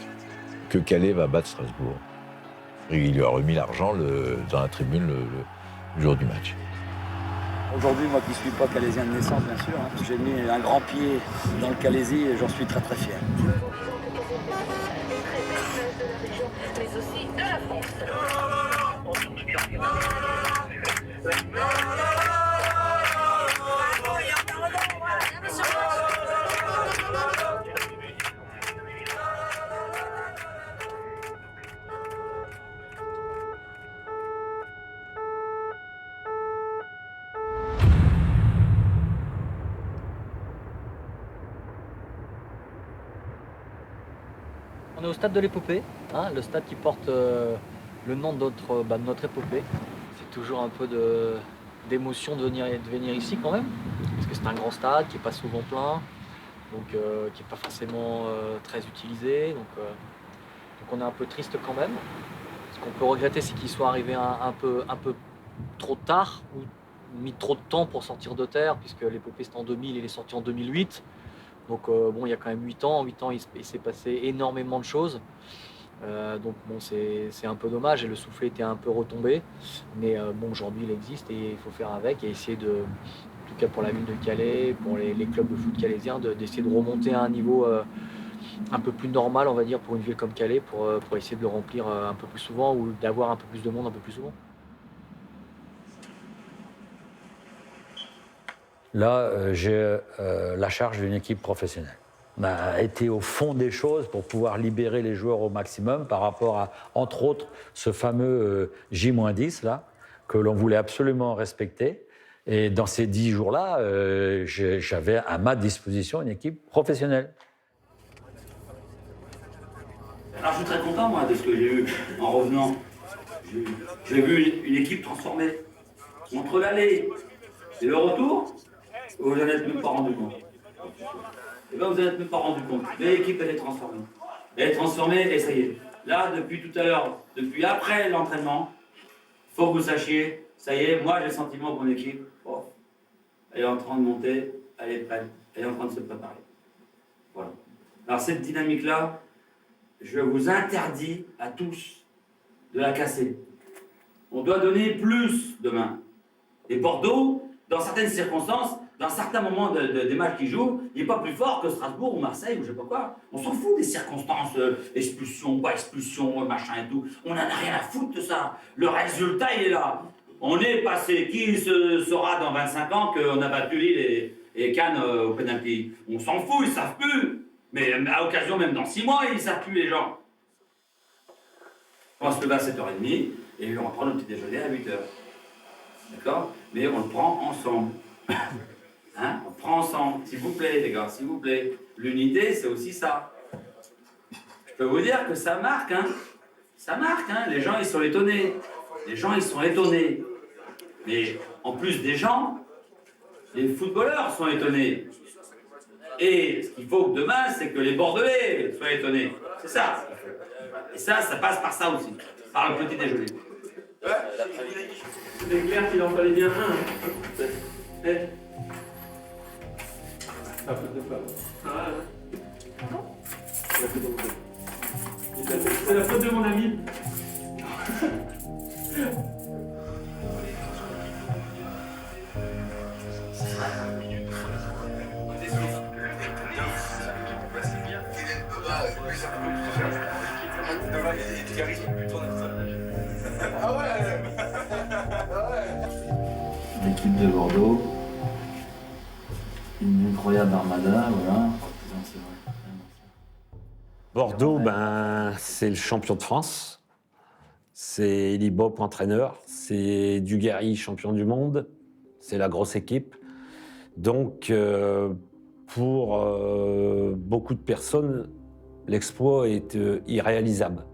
F: que Calais va battre Strasbourg. Et il lui a remis l'argent dans la tribune le jour du match.
H: Aujourd'hui, moi qui ne suis pas calaisien de naissance, bien sûr, hein, j'ai mis un grand pied dans le Calaisie et j'en suis très très fier.
G: Mais aussi de la France.
O: On est au stade de l'épopée, hein, le stade qui porte le nom de notre épopée. C'est toujours un peu d'émotion de venir ici quand même, parce que c'est un grand stade qui n'est pas souvent plein, donc qui n'est pas forcément très utilisé. Donc on est un peu triste quand même. Ce qu'on peut regretter, c'est qu'il soit arrivé un peu trop tard, ou mis trop de temps pour sortir de terre, puisque l'épopée c'était en 2000, il est sorti en 2008. Donc bon, il y a quand même 8 ans. En 8 ans, il s'est passé énormément de choses. Donc bon, c'est un peu dommage et le soufflet était un peu retombé. Mais bon, aujourd'hui, il existe et il faut faire avec et essayer de, en tout cas pour la ville de Calais, pour les clubs de foot calaisiens, d'essayer de remonter à un niveau un peu plus normal, on va dire, pour une ville comme Calais, pour essayer de le remplir un peu plus souvent ou d'avoir un peu plus de monde un peu plus souvent.
A: Là, j'ai la charge d'une équipe professionnelle. On a été au fond des choses pour pouvoir libérer les joueurs au maximum par rapport à, entre autres, ce fameux J-10 là, que l'on voulait absolument respecter. Et dans ces 10 jours-là, j'avais à ma disposition une équipe professionnelle.
H: Alors je suis très content, moi, de ce que j'ai eu en revenant. J'ai vu une équipe transformée. Entre l'aller et le retour, vous n'en êtes même pas rendu compte. Et bien vous n'en êtes même pas rendu compte. Mais l'équipe, elle est transformée. Elle est transformée et ça y est. Là, depuis tout à l'heure, depuis après l'entraînement, il faut que vous sachiez, ça y est, moi j'ai le sentiment que mon équipe, oh, elle est en train de monter, elle est prête, elle est en train de se préparer. Voilà. Alors cette dynamique-là, je vous interdis à tous de la casser. On doit donner plus demain. Et Bordeaux, dans certaines circonstances, dans certains moments des matchs qu'ils jouent, il n'est pas plus fort que Strasbourg ou Marseille ou je sais pas quoi. On s'en fout des circonstances, expulsion, pas expulsion, machin et tout. On n'en a rien à foutre de ça. Le résultat, il est là. On est passé. Qui saura dans 25 ans qu'on a battu Lille et Cannes au pénalty? On s'en fout, ils ne savent plus. Mais à occasion, même dans 6 mois, ils ne savent plus, les gens. On va se lever à 7h30 et on va prendre le petit déjeuner à 8h. D'accord? Mais on le prend ensemble. Hein? On le prend ensemble. S'il vous plaît, les gars, s'il vous plaît. L'unité, c'est aussi ça. Je peux vous dire que ça marque, hein? Ça marque, hein? Les gens, ils sont étonnés. Les gens, ils sont étonnés. Mais en plus des gens, Les footballeurs sont étonnés. Et ce qu'il faut que demain, c'est que les Bordelais soient étonnés. C'est ça. Et ça passe par ça aussi, par le petit déjeuner.
C: C'est clair qu'il en fallait bien un. La faute de Fab. C'est la faute de mon ami.
A: L'équipe de Bordeaux, une incroyable armada, voilà.
B: Bordeaux, c'est le champion de France. C'est Elie Bopp, entraîneur. C'est Dugarry, champion du monde. C'est la grosse équipe. Donc, pour beaucoup de personnes, l'exploit est irréalisable.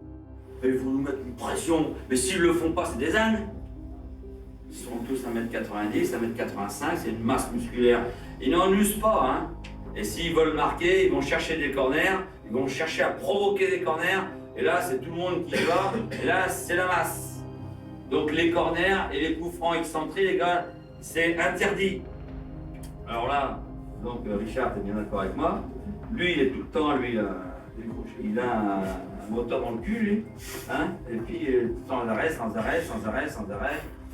H: Ils vont nous mettre une pression, mais s'ils le font pas, c'est des ânes. Ils sont tous 1m90, 1m85, c'est une masse musculaire. Ils n'en usent pas, hein. Et s'ils veulent marquer, ils vont chercher des corners, ils vont chercher à provoquer des corners. Et là, c'est tout le monde qui y va, et là, c'est la masse. Donc les corners et les coups francs excentrés, les gars, c'est interdit. Alors là, donc Richard, t'es bien d'accord avec moi. Lui, il est tout le temps, il a un moteur dans le cul, lui. Hein, et puis, sans arrêt,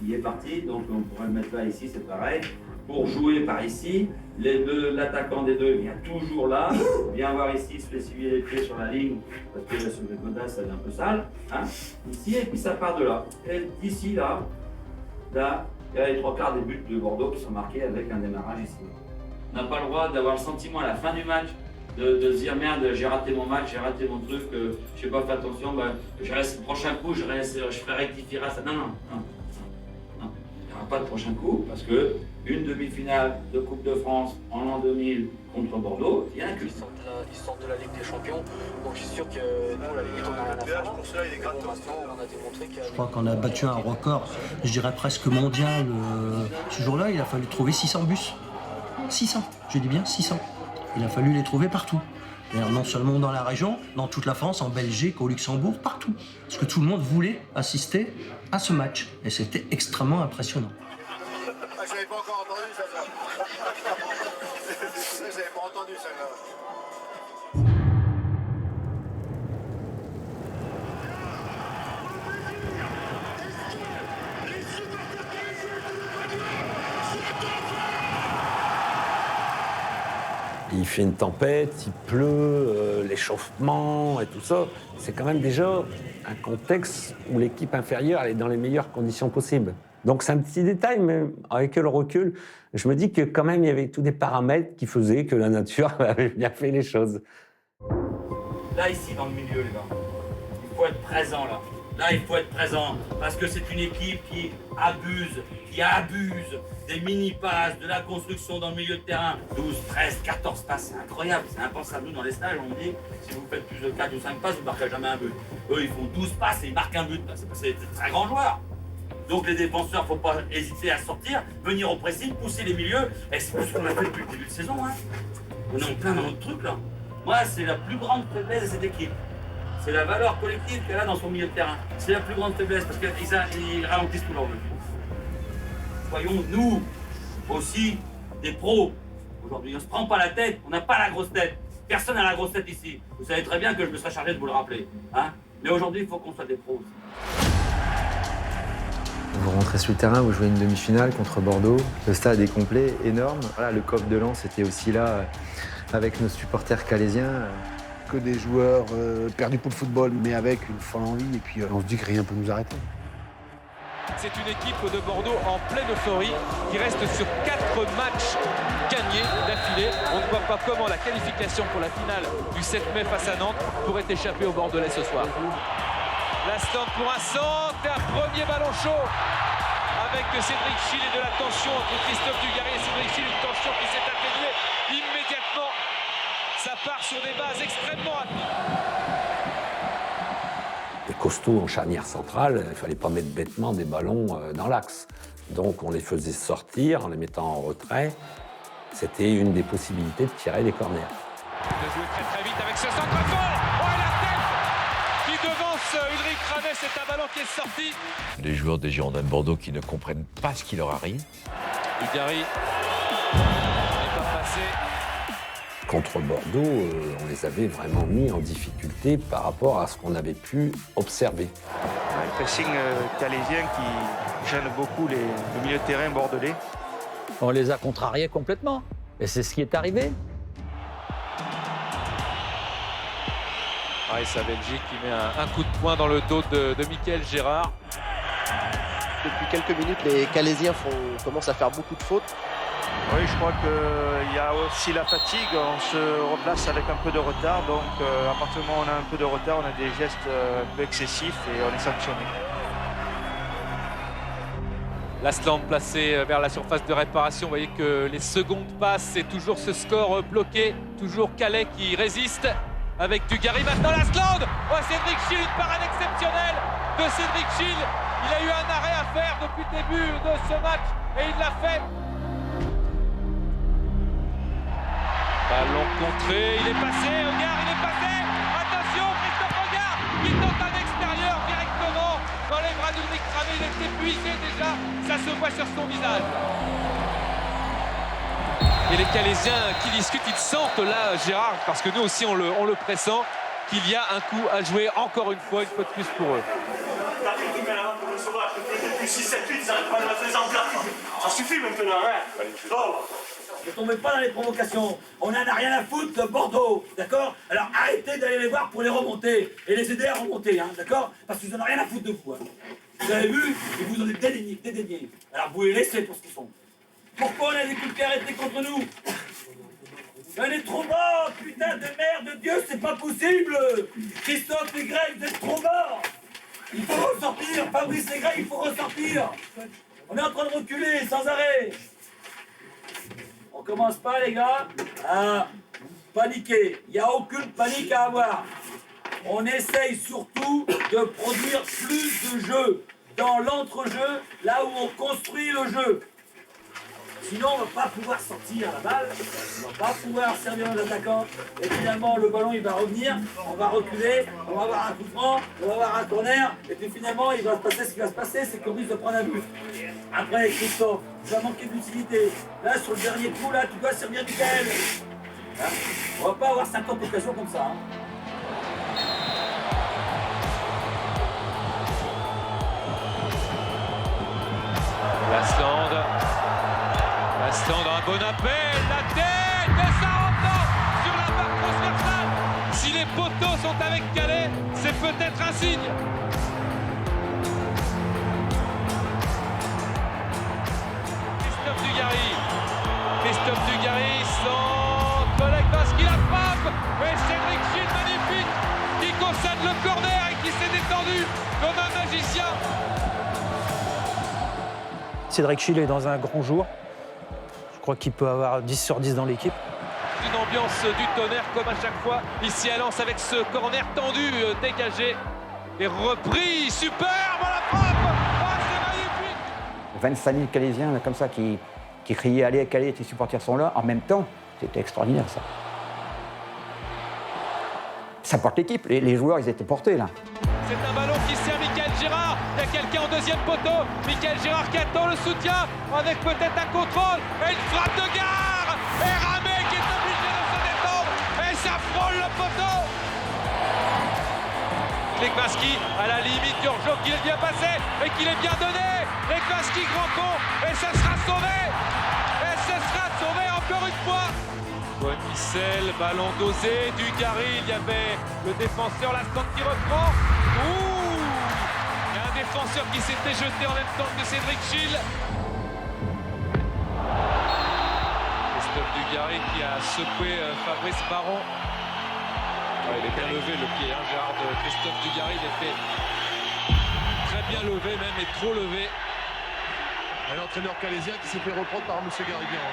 H: il est parti. Donc on pourrait le mettre là, ici, c'est pareil. Pour jouer par ici, l'attaquant des deux vient toujours là, vient voir ici, il se fait essuyer les pieds sur la ligne, parce que là, sur le godin, ça devient un peu sale. Hein, ici, et puis ça part de là. Et d'ici, là, il y a les 3/4 des buts de Bordeaux qui sont marqués avec un démarrage ici. On n'a pas le droit d'avoir le sentiment à la fin du match de se dire merde, j'ai raté mon match, j'ai raté mon truc, je n'ai pas fait attention, je reste le prochain coup, je ferai rectifier ça. Non. Il n'y aura pas de prochain coup parce que une demi-finale de Coupe de France en l'an 2000 contre Bordeaux, il y a un cul.
O: Ils sortent de la Ligue des Champions, donc je suis sûr que nous, la limite, on a rien à faire. Pour cela, il est gratuit. On a démontré
X: Je crois qu'on a battu un record, je dirais presque mondial. Ce jour-là, il a fallu trouver 600 bus. 600, je dis bien 600. Il a fallu les trouver partout. D'ailleurs, non seulement dans la région, dans toute la France, en Belgique, au Luxembourg, partout. Parce que tout le monde voulait assister à ce match. Et c'était extrêmement impressionnant.
J: Je n'avais pas encore entendu ça. Je n'avais pas entendu celle-là.
B: Il fait une tempête, il pleut, l'échauffement et tout ça. C'est quand même déjà un contexte où l'équipe inférieure elle est dans les meilleures conditions possibles. Donc c'est un petit détail, mais avec le recul, je me dis que quand même il y avait tous des paramètres qui faisaient que la nature avait bien fait les choses.
H: Là, ici, dans le milieu, les gars, il faut être présent, là. Là, il faut être présent, parce que c'est une équipe qui abuse des mini-passes, de la construction dans le milieu de terrain. 12, 13, 14 passes, c'est incroyable, c'est impensable. Nous, dans les stages, on dit, si vous faites plus de 4 ou 5 passes, vous ne marquez jamais un but. Eux, ils font 12 passes et ils marquent un but. C'est des très grands joueurs. Donc les défenseurs, il ne faut pas hésiter à sortir, venir au pressing, pousser les milieux. Et c'est ce qu'on a fait depuis le début de saison. Hein. On est en plein dans notre truc, là. Moi, c'est la plus grande faiblesse de cette équipe. C'est la valeur collective qu'elle a dans son milieu de terrain. C'est la plus grande faiblesse, parce qu'ils ralentissent tout leur jeu. Soyons, nous, aussi, des pros. Aujourd'hui, on ne se prend pas la tête, on n'a pas la grosse tête. Personne n'a la grosse tête ici. Vous savez très bien que je me serais chargé de vous le rappeler. Hein, mais aujourd'hui, il faut qu'on soit des pros aussi.
Q: Vous rentrez sur le terrain, vous jouez une demi-finale contre Bordeaux. Le stade est complet, énorme. Voilà, le COP de Lens était aussi là avec nos supporters calaisiens.
I: Que des joueurs perdus pour le football, mais avec une folle envie. Et puis on se dit que rien ne peut nous arrêter.
L: C'est une équipe de Bordeaux en pleine euphorie qui reste sur 4 matchs gagnés d'affilée. On ne voit pas comment la qualification pour la finale du 7 mai face à Nantes pourrait échapper aux Bordelais ce soir. La stand pour un centre et un premier ballon chaud avec Cédric Chil et de la tension entre Christophe Dugarry et Cédric Chil, une tension qui s'est atténuée immédiatement. Ça part sur des bases extrêmement rapides.
B: Les costauds en charnière centrale, il ne fallait pas mettre bêtement des ballons dans l'axe. Donc on les faisait sortir en les mettant en retrait. C'était une des possibilités de tirer les corners.
L: De jouer très très vite avec ce centre fort. Oh, et la tête qui devance Ulrich Ramet, c'est un ballon qui est sorti.
F: Les joueurs des Girondins de Bordeaux qui ne comprennent pas ce qui leur arrive.
L: Dugarry n'est pas passé.
B: Contre Bordeaux, on les avait vraiment mis en difficulté par rapport à ce qu'on avait pu observer.
E: Un pressing calaisien qui gêne beaucoup le milieu de terrain bordelais.
A: On les a contrariés complètement. Et c'est ce qui est arrivé.
L: Ouais, c'est la Belgique qui met un coup de poing dans le dos de Michael Gérard.
K: Depuis quelques minutes, les Calaisiens commencent à faire beaucoup de fautes.
E: Oui, je crois qu'il y a aussi la fatigue. On se replace avec un peu de retard. Donc, à partir du moment où on a un peu de retard, on a des gestes un peu excessifs et on est sanctionné.
L: L'Asland placé vers la surface de réparation. Vous voyez que les secondes passent. C'est toujours ce score bloqué. Toujours Calais qui résiste. Avec Dugarry. Maintenant l'Asland. Oh, Cédric Schill, une parade exceptionnelle de Cédric Schill. Il a eu un arrêt à faire depuis le début de ce match. Et il l'a fait. Ballon contré, il est passé, Hogard, il est passé. Attention, Christophe Hogard qui tente un extérieur directement dans les bras d'Ulrich Ramet. Il est épuisé déjà, ça se voit sur son visage. Et les Calaisiens qui discutent, ils sentent là, Gérard, parce que nous aussi on le pressent, qu'il y a un coup à jouer encore une fois de plus pour eux.
J: Depuis 6, 7, 8, ils n'arrêtent pas de mettre les en place. Ça suffit maintenant, hein.
H: Ne tombez pas dans les provocations. On n'en a rien à foutre de Bordeaux, d'accord? Alors arrêtez d'aller les voir pour les remonter et les aider à remonter, hein, d'accord? Parce que vous n'en avez rien à foutre de vous. Hein. Vous avez vu, ils vous ont dédaigné. Alors vous les laissez pour ce qu'ils sont. Pourquoi on a des coups de pied arrêtés contre nous? On est trop morts, putain de merde de Dieu, c'est pas possible. Christophe et Greg, vous êtes trop morts. Il faut ressortir, Fabrice et Greg, il faut ressortir. On est en train de reculer sans arrêt. On commence pas, les gars, à paniquer. Il n'y a aucune panique à avoir. On essaye surtout de produire plus de jeux dans l'entrejeu, là où on construit le jeu. Sinon, on ne va pas pouvoir sortir la balle, on ne va pas pouvoir servir nos attaquants. Et finalement, le ballon, il va revenir, on va reculer, on va avoir un coup franc, on va avoir un corner. Et puis finalement, il va se passer ce qui va se passer, c'est qu'on risque de prendre un but. Après, Christophe, tu vas manquer d'utilité. Là, sur le dernier coup, là, tu dois servir Michael. Hein, on ne va pas avoir 50 occasions comme ça. Hein.
L: L'Asland, un bon appel, la tête, et ça rentre sur la barre transversale. Si les poteaux sont avec Calais, c'est peut-être un signe. Christophe Dugarry, son collègue Baski la frappe, et Cédric Schill magnifique, qui concède le corner et qui s'est détendu comme un magicien.
X: Cédric Schill est dans un grand jour. Je crois qu'il peut avoir 10 sur 10 dans l'équipe.
L: Une ambiance du tonnerre comme à chaque fois. Ici à Lens avec ce corner tendu, dégagé et repris. Superbe la frappe. Oh, c'est magnifique.
N: 25 000 Calaisiens là, comme ça qui criaient « Allez, Calais », tes supporters sont là. En même temps, c'était extraordinaire ça. Ça porte l'équipe. Les joueurs, ils étaient portés là.
L: C'est un ballon qui sert Michael Gérard. Il y a quelqu'un en deuxième poteau. Michael Gérard qui attend le soutien avec peut-être un contrôle. Et une frappe de gare. Et Ramet qui est obligé de se détendre. Et ça frôle le poteau. Lekwaski à la limite d'Urgeau qu'il est bien passé et qu'il est bien donné. Lekwaski grand con. Et ça sera sauvé. Et ce sera sauvé encore une fois. Boissel, ballon dosé, Dugarry, il y avait le défenseur, l'Asland qui reprend. Ouh, il y a un défenseur qui s'était jeté en même temps que Cédric Schill. Christophe Dugarry qui a secoué Fabrice Baron. Ouais, il est bien levé le pied, hein, Gérard, de Christophe Dugarry, il était très bien levé même, et trop levé.
P: Un entraîneur calaisien qui s'est fait reprendre par M. Gariguian.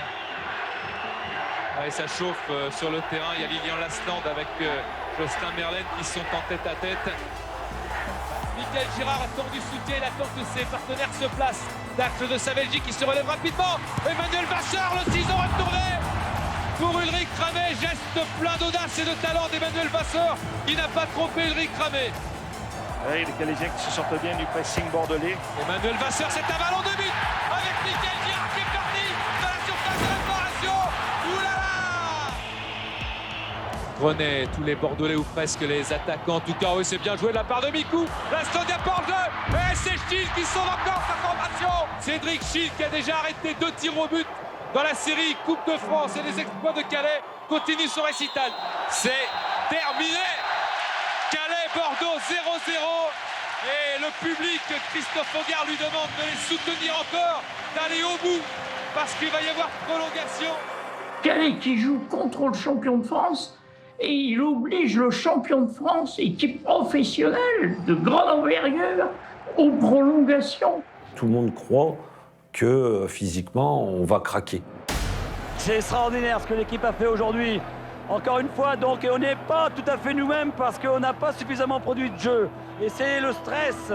L: Ouais, ça chauffe sur le terrain. Il y a Lilian Lasland avec Jocelyn Merlin qui sont en tête à tête. Michael Girard attend du soutien, il attend que ses partenaires se placent. Tacle de Savelji qui se relève rapidement. Emmanuel Vasseur, le ciseau retourné pour Ulrich Ramé. Geste plein d'audace et de talent d'Emmanuel Vasseur qui n'a pas trompé Ulrich Ramé.
E: Et les Calaisiens qui se sortent bien du pressing bordelais.
L: Emmanuel Vasseur, c'est un ballon de but avec Michael Girard qui est parti dans la surface de réparation. Oulala! René, tous les Bordelais ou presque les attaquants. En tout cas, oui, c'est bien joué de la part de Mikou. L'instant pas en jeu. Et c'est Schill qui sauve encore sa formation. Cédric Schill qui a déjà arrêté 2 tirs au but dans la série Coupe de France et les exploits de Calais continue son récital. C'est terminé. Calais-Bordeaux 0-0. Et le public, Christophe Hogarth lui demande de les soutenir encore, d'aller au bout, parce qu'il va y avoir prolongation.
M: Calais qui joue contre le champion de France, et il oblige le champion de France, équipe professionnelle de grande envergure, aux prolongations.
B: Tout le monde croit que physiquement, on va craquer.
H: C'est extraordinaire ce que l'équipe a fait aujourd'hui. Encore une fois, donc, on n'est pas tout à fait nous-mêmes parce qu'on n'a pas suffisamment produit de jeu. Et c'est le stress.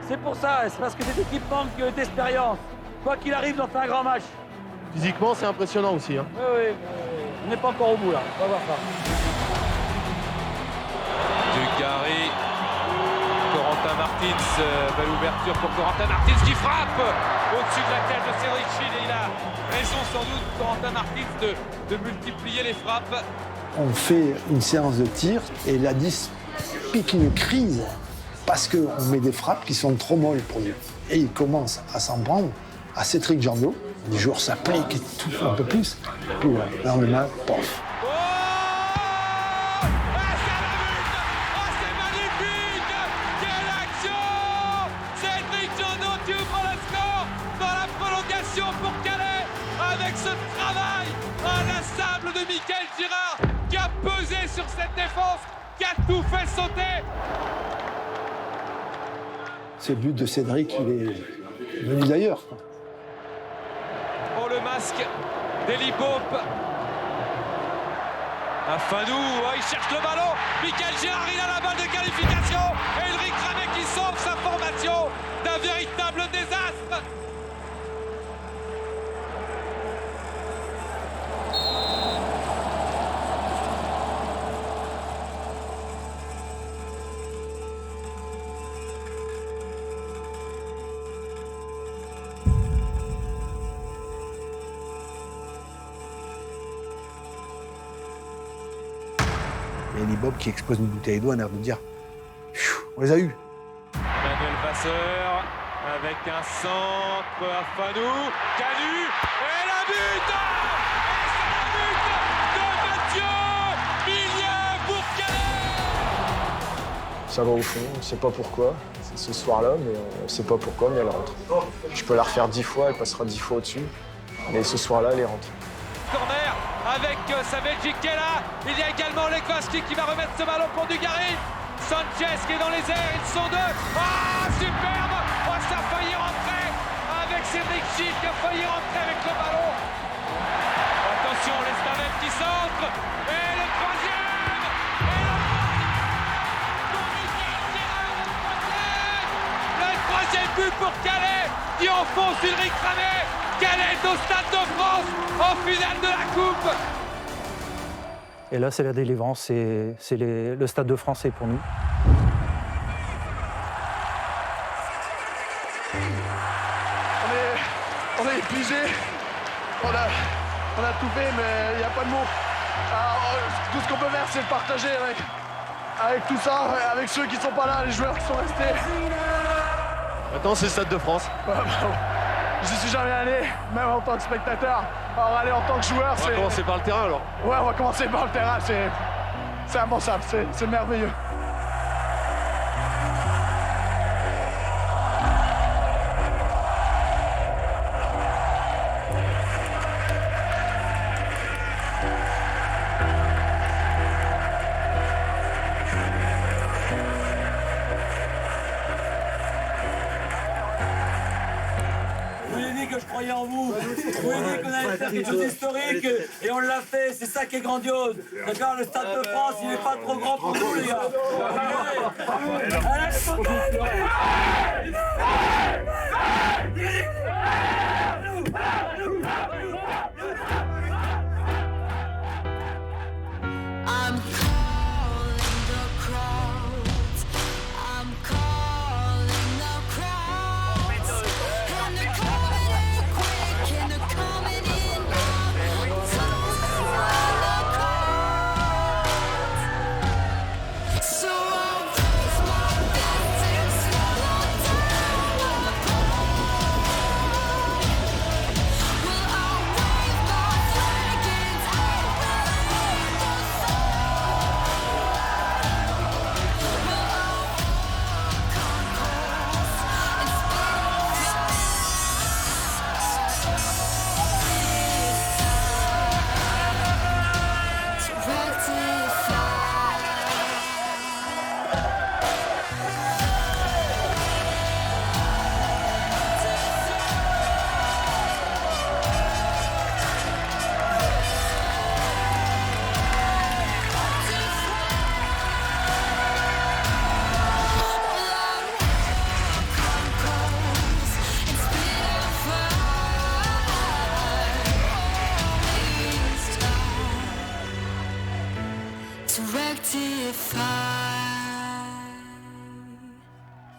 H: C'est pour ça, c'est parce que cette équipe manque d'expérience. Quoi qu'il arrive, on fait un grand match.
P: Physiquement, c'est impressionnant aussi. Hein.
H: Oui, on n'est pas encore au bout là. On va voir ça.
L: Dugarry, Corentin Martins, belle ouverture pour Corentin Martins qui frappe au-dessus de la tête de Cédric Schill. Et il a raison sans doute, Corentin Martins, de multiplier les frappes.
I: On fait une séance de tir et la 10 pique une crise parce qu'on met des frappes qui sont trop molles pour lui. Et il commence à s'en prendre à Cédric Jando. Les joueurs s'appliquent et tout un peu plus. Puis là, le lendemain, pof.
L: Pour Calais, avec ce travail inlassable de Michael Girard qui a pesé sur cette défense, qui a tout fait sauter.
I: C'est le but de Cédric, il est venu d'ailleurs.
L: Oh, le masque d'Eli Pope. Afanou, oh, il cherche le ballon. Michael Girard, il a la balle de qualification. Et Ulrich Ramé qui sauve sa formation d'un véritable désastre.
I: Et Eli Bob qui explose une bouteille d'eau, a l'air de dire on les a eus.
L: Emmanuel Vasseur avec un centre à Fanou, Canu, et la but! Et c'est la but de Mathieu Milieu pour Calais!
R: Ça va au fond, on ne sait pas pourquoi. C'est ce soir-là, mais on ne sait pas pourquoi, mais elle rentre. Je peux la refaire 10 fois, elle passera 10 fois au-dessus. Mais ce soir-là, elle rentre.
L: Corner avec Savelji qui est là. Il y a également Lekoski qui va remettre ce ballon pour Dugarry. Sanchez qui est dans les airs, ils sont deux. Ah, superbe! Oh, ça a failli rentrer avec Cédric Schill qui a failli rentrer avec le ballon. Attention, l'Estavel qui centre. Et le troisième! Le troisième but pour Calais qui enfonce Ulrich Ramé. Calais est au Stade de France en finale de la Coupe.
S: Et là, c'est la délivrance, c'est le Stade de France est pour nous.
P: On est épuisé. On a tout fait, mais il n'y a pas de mots. Alors, tout ce qu'on peut faire, c'est de partager avec tout ça, avec ceux qui ne sont pas là, les joueurs qui sont restés.
R: Maintenant, c'est le Stade de France.
P: J'y suis jamais allé, même en tant que spectateur. Alors aller en tant que joueur, c'est...
R: On va commencer par le terrain alors.
P: Ouais, on va commencer par le terrain, c'est impensable, c'est merveilleux.
H: En vous. Je vous ai dit qu'on allait faire quelque chose d'historique et on l'a fait, c'est ça qui est grandiose. D'accord, le Stade de France, il n'est pas trop grand pour nous les gars. À la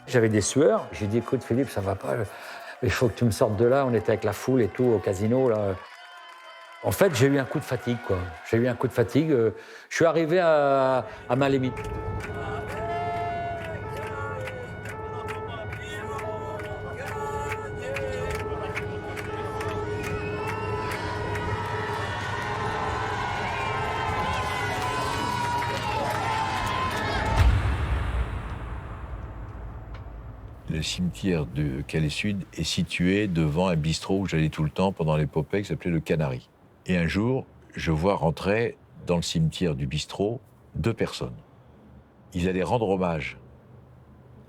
A: J'avais des sueurs. J'ai dit, écoute Philippe, ça va pas. Il faut que tu me sortes de là. On était avec la foule et tout au casino là. En fait, j'ai eu un coup de fatigue, quoi. J'ai eu un coup de fatigue. Je suis arrivé à ma limite.
F: Le cimetière de Calais-Sud est situé devant un bistrot où j'allais tout le temps pendant l'épopée qui s'appelait le Canari. Et un jour, je vois rentrer dans le cimetière du bistrot 2 personnes. Ils allaient rendre hommage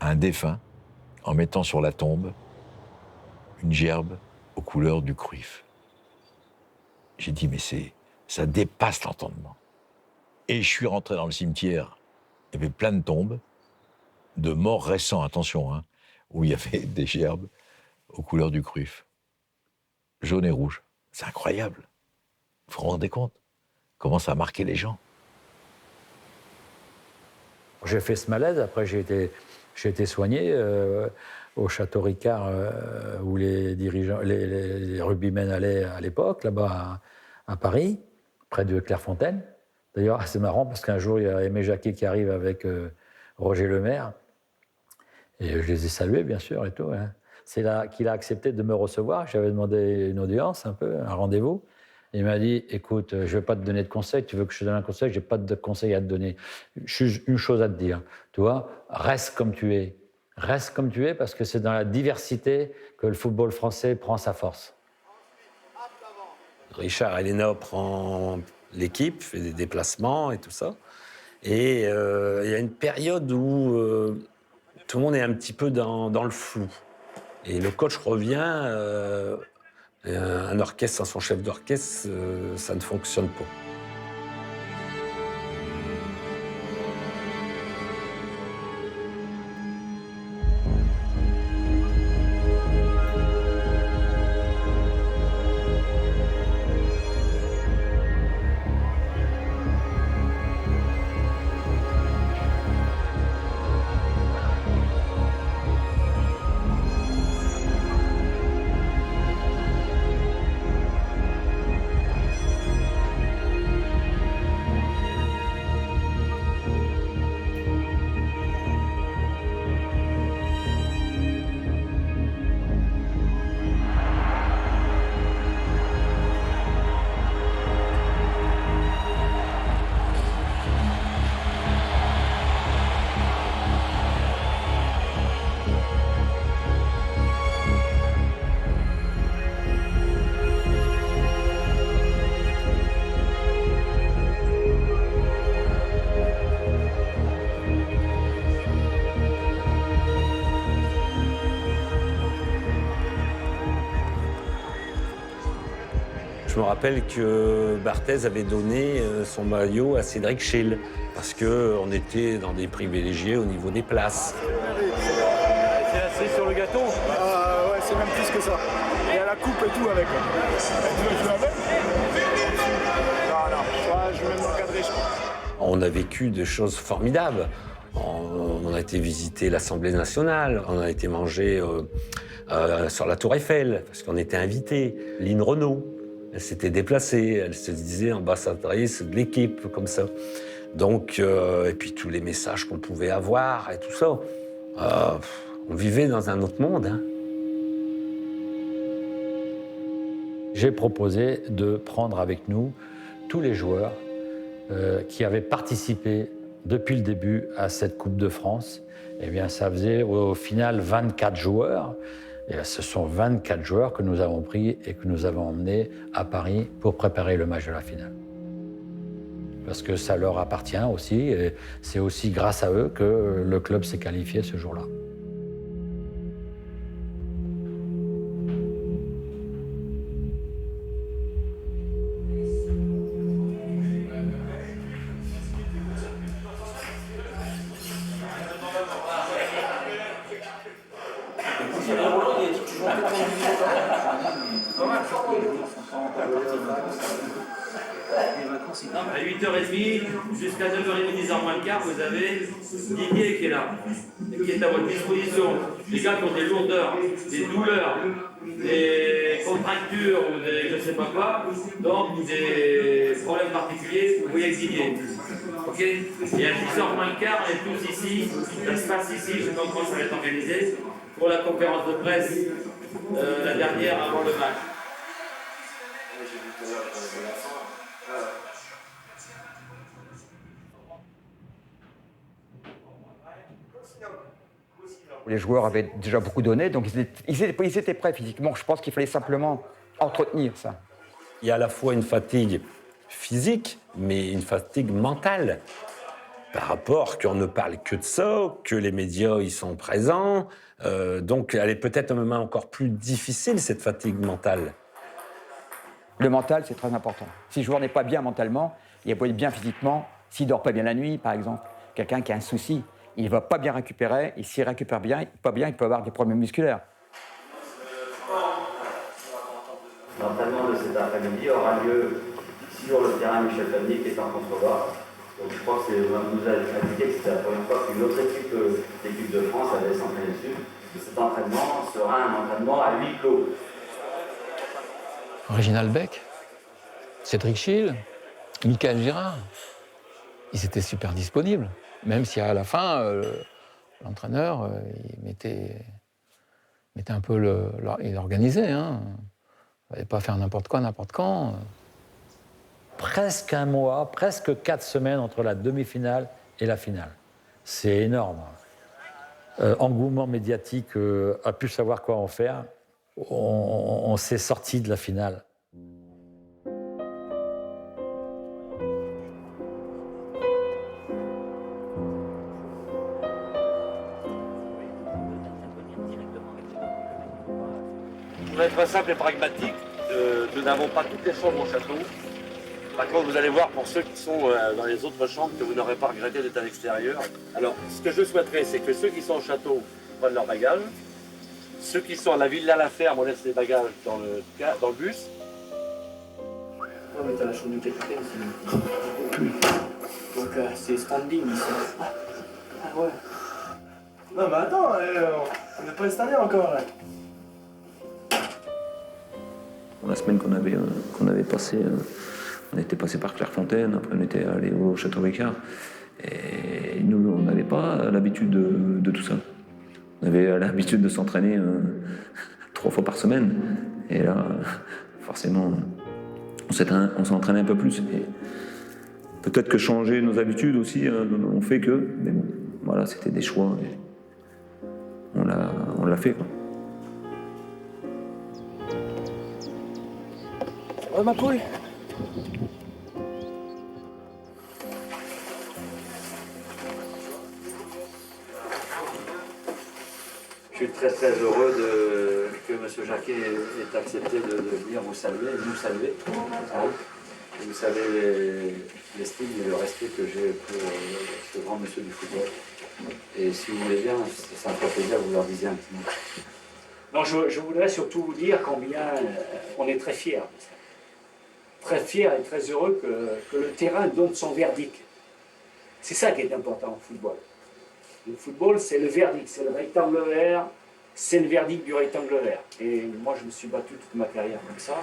F: à un défunt en mettant sur la tombe une gerbe aux couleurs du Cruyff. J'ai dit, mais ça dépasse l'entendement. Et je suis rentré dans le cimetière, il y avait plein de tombes, de morts récents, attention, hein, où il y avait des gerbes aux couleurs du Cruyff. Jaune et rouge. C'est incroyable. Vous vous rendez compte comment ça a marqué les gens?
A: J'ai fait ce malaise, après j'ai été soigné au Château Ricard où les dirigeants, les rugbymen allaient à l'époque, là-bas à Paris, près de Clairefontaine. D'ailleurs, c'est marrant parce qu'un jour, il y a Aimé Jacquet qui arrive avec Roger Lemaire. Et je les ai salués, bien sûr, et tout. Hein. C'est là qu'il a accepté de me recevoir. J'avais demandé une audience, un peu, un rendez-vous. Il m'a dit, écoute, je ne vais pas te donner de conseils. Tu veux que je te donne un conseil? Je n'ai pas de conseils à te donner. Juste une chose à te dire. Tu vois, reste comme tu es. Reste comme tu es parce que c'est dans la diversité que le football français prend sa force.
B: Richard Helena prend l'équipe, fait des déplacements et tout ça. Et il y a une période où tout le monde est un petit peu dans le flou. Et le coach revient, un orchestre sans son chef d'orchestre, ça ne fonctionne pas. Je me rappelle que Barthez avait donné son maillot à Cédric Schill, parce qu'on était dans des privilégiés au niveau des places.
T: cerise sur le gâteau.
R: Ouais, c'est même plus que ça. Il y a la coupe et tout avec. Tu veux jouer avec? Non, je vais même m'encadrer, je crois.
B: On a vécu des choses formidables. On a été visiter l'Assemblée nationale, on a été manger sur la Tour Eiffel, parce qu'on était invités. Lynn Renault, elle s'était déplacée, elle se disait ambassadrice de l'équipe, comme ça. Donc, et puis tous les messages qu'on pouvait avoir et tout ça. On vivait dans un autre monde. Hein.
A: J'ai proposé de prendre avec nous tous les joueurs qui avaient participé depuis le début à cette Coupe de France. Eh bien, ça faisait au final 24 joueurs. Et ce sont 24 joueurs que nous avons pris et que nous avons emmenés à Paris pour préparer le match de la finale. Parce que ça leur appartient aussi, et c'est aussi grâce à eux que le club s'est qualifié ce jour-là.
H: À 8h30 jusqu'à 9h30, 10h moins le quart, vous avez Didier qui est là, qui est à votre disposition. Les gars qui ont des lourdeurs, des douleurs, des contractures ou des je ne sais pas quoi, donc des problèmes particuliers, vous voyez avec Didier. Ok. Et à 10h moins le quart, on est tous ici, ça se passe ici, je sais pas comment ça va être organisé, pour la conférence de presse, la dernière avant le match.
N: Les joueurs avaient déjà beaucoup donné, donc ils étaient prêts physiquement. Je pense qu'il fallait simplement entretenir ça.
B: Il y a à la fois une fatigue physique, mais une fatigue mentale. Par rapport qu'on ne parle que de ça, que les médias y sont présents. Donc elle est peut-être un moment encore plus difficile, cette fatigue mentale.
N: Le mental, c'est très important. Si le joueur n'est pas bien mentalement, il va être bien physiquement. S'il ne dort pas bien la nuit, par exemple, quelqu'un qui a un souci, il ne va pas bien récupérer, et s'il récupère bien, pas bien, il peut avoir des problèmes musculaires.
H: L'entraînement de cet après-midi aura lieu sur le terrain Michel Famille qui est en contrebas. Donc je crois que vous nous avez indiqué que c'était la première fois qu'une autre équipe de France allait s'entraîner dessus. Cet entraînement sera un entraînement à huis clos.
U: Réginald Beck, Cédric Chil, Michael Girard, ils étaient super disponibles. Même si à la fin, l'entraîneur, il mettait un peu il organisait. Hein. Il ne fallait pas faire n'importe quoi, n'importe quand.
A: Presque un mois, presque 4 semaines entre la demi-finale et la finale. C'est énorme. Engouement médiatique a pu savoir quoi en faire. On s'est sorti de la finale.
V: Pour être très simple et pragmatique, nous n'avons pas toutes les chambres au château. Par contre, vous allez voir pour ceux qui sont dans les autres chambres que vous n'aurez pas regretté d'être à l'extérieur. Alors, ce que je souhaiterais, c'est que ceux qui sont au château prennent leurs bagages. Ceux qui sont à la villa La Ferme, on laisse les bagages dans le bus.
X: Ouais, mais t'as la chambre du capitaine aussi. Donc c'est standing ici. Ah ouais.
R: Non mais attends, on n'est pas installé encore là.
W: La semaine qu'on avait passée, on était passé par Clairefontaine, après on était allé au Château Ricard. Et nous, on n'avait pas l'habitude de tout ça. On avait l'habitude de s'entraîner 3 fois par semaine. Et là, forcément, on s'entraînait un peu plus. Et peut-être que changer nos habitudes aussi, on fait que. Mais bon, voilà, c'était des choix. Et on l'a fait, quoi.
X: Ouais, ma poule.
H: Je suis très très heureux que M. Jacquet ait accepté de venir vous saluer, nous saluer.
A: vous savez l'estime et le respect que j'ai pour ce grand monsieur du football. Et si vous voulez bien, ça me ferait plaisir que vous leur disiez un petit mot.
C: Non, je voudrais surtout vous dire combien on est très fiers. Très fiers et très heureux que le terrain donne son verdict. C'est ça qui est important au football. Le football, c'est le verdict, c'est le rectangle vert, c'est le verdict du rectangle vert. Et moi, je me suis battu toute ma carrière comme ça.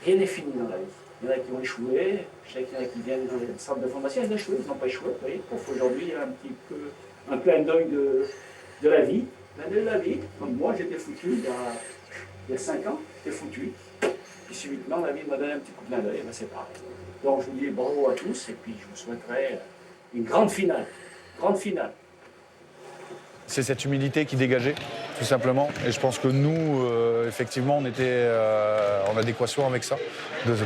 C: Rien n'est fini dans la vie. Il y en a qui ont échoué, je sais qu'il y en a qui viennent dans les centres de formation, ils ont échoué, ils n'ont pas échoué. Vous voyez, aujourd'hui, il y a un clin d'œil de la vie. De la vie, comme moi, j'étais foutu il y a 5 ans, j'étais foutu. Puis subitement, la vie m'a donné un petit coup de main d'œil, ben c'est pareil. Donc je vous dis bravo à tous, et puis je vous souhaiterais une grande finale. Grande finale.
D: C'est cette humilité qui dégageait, tout simplement. Et je pense que nous, effectivement, on était en adéquation avec ça,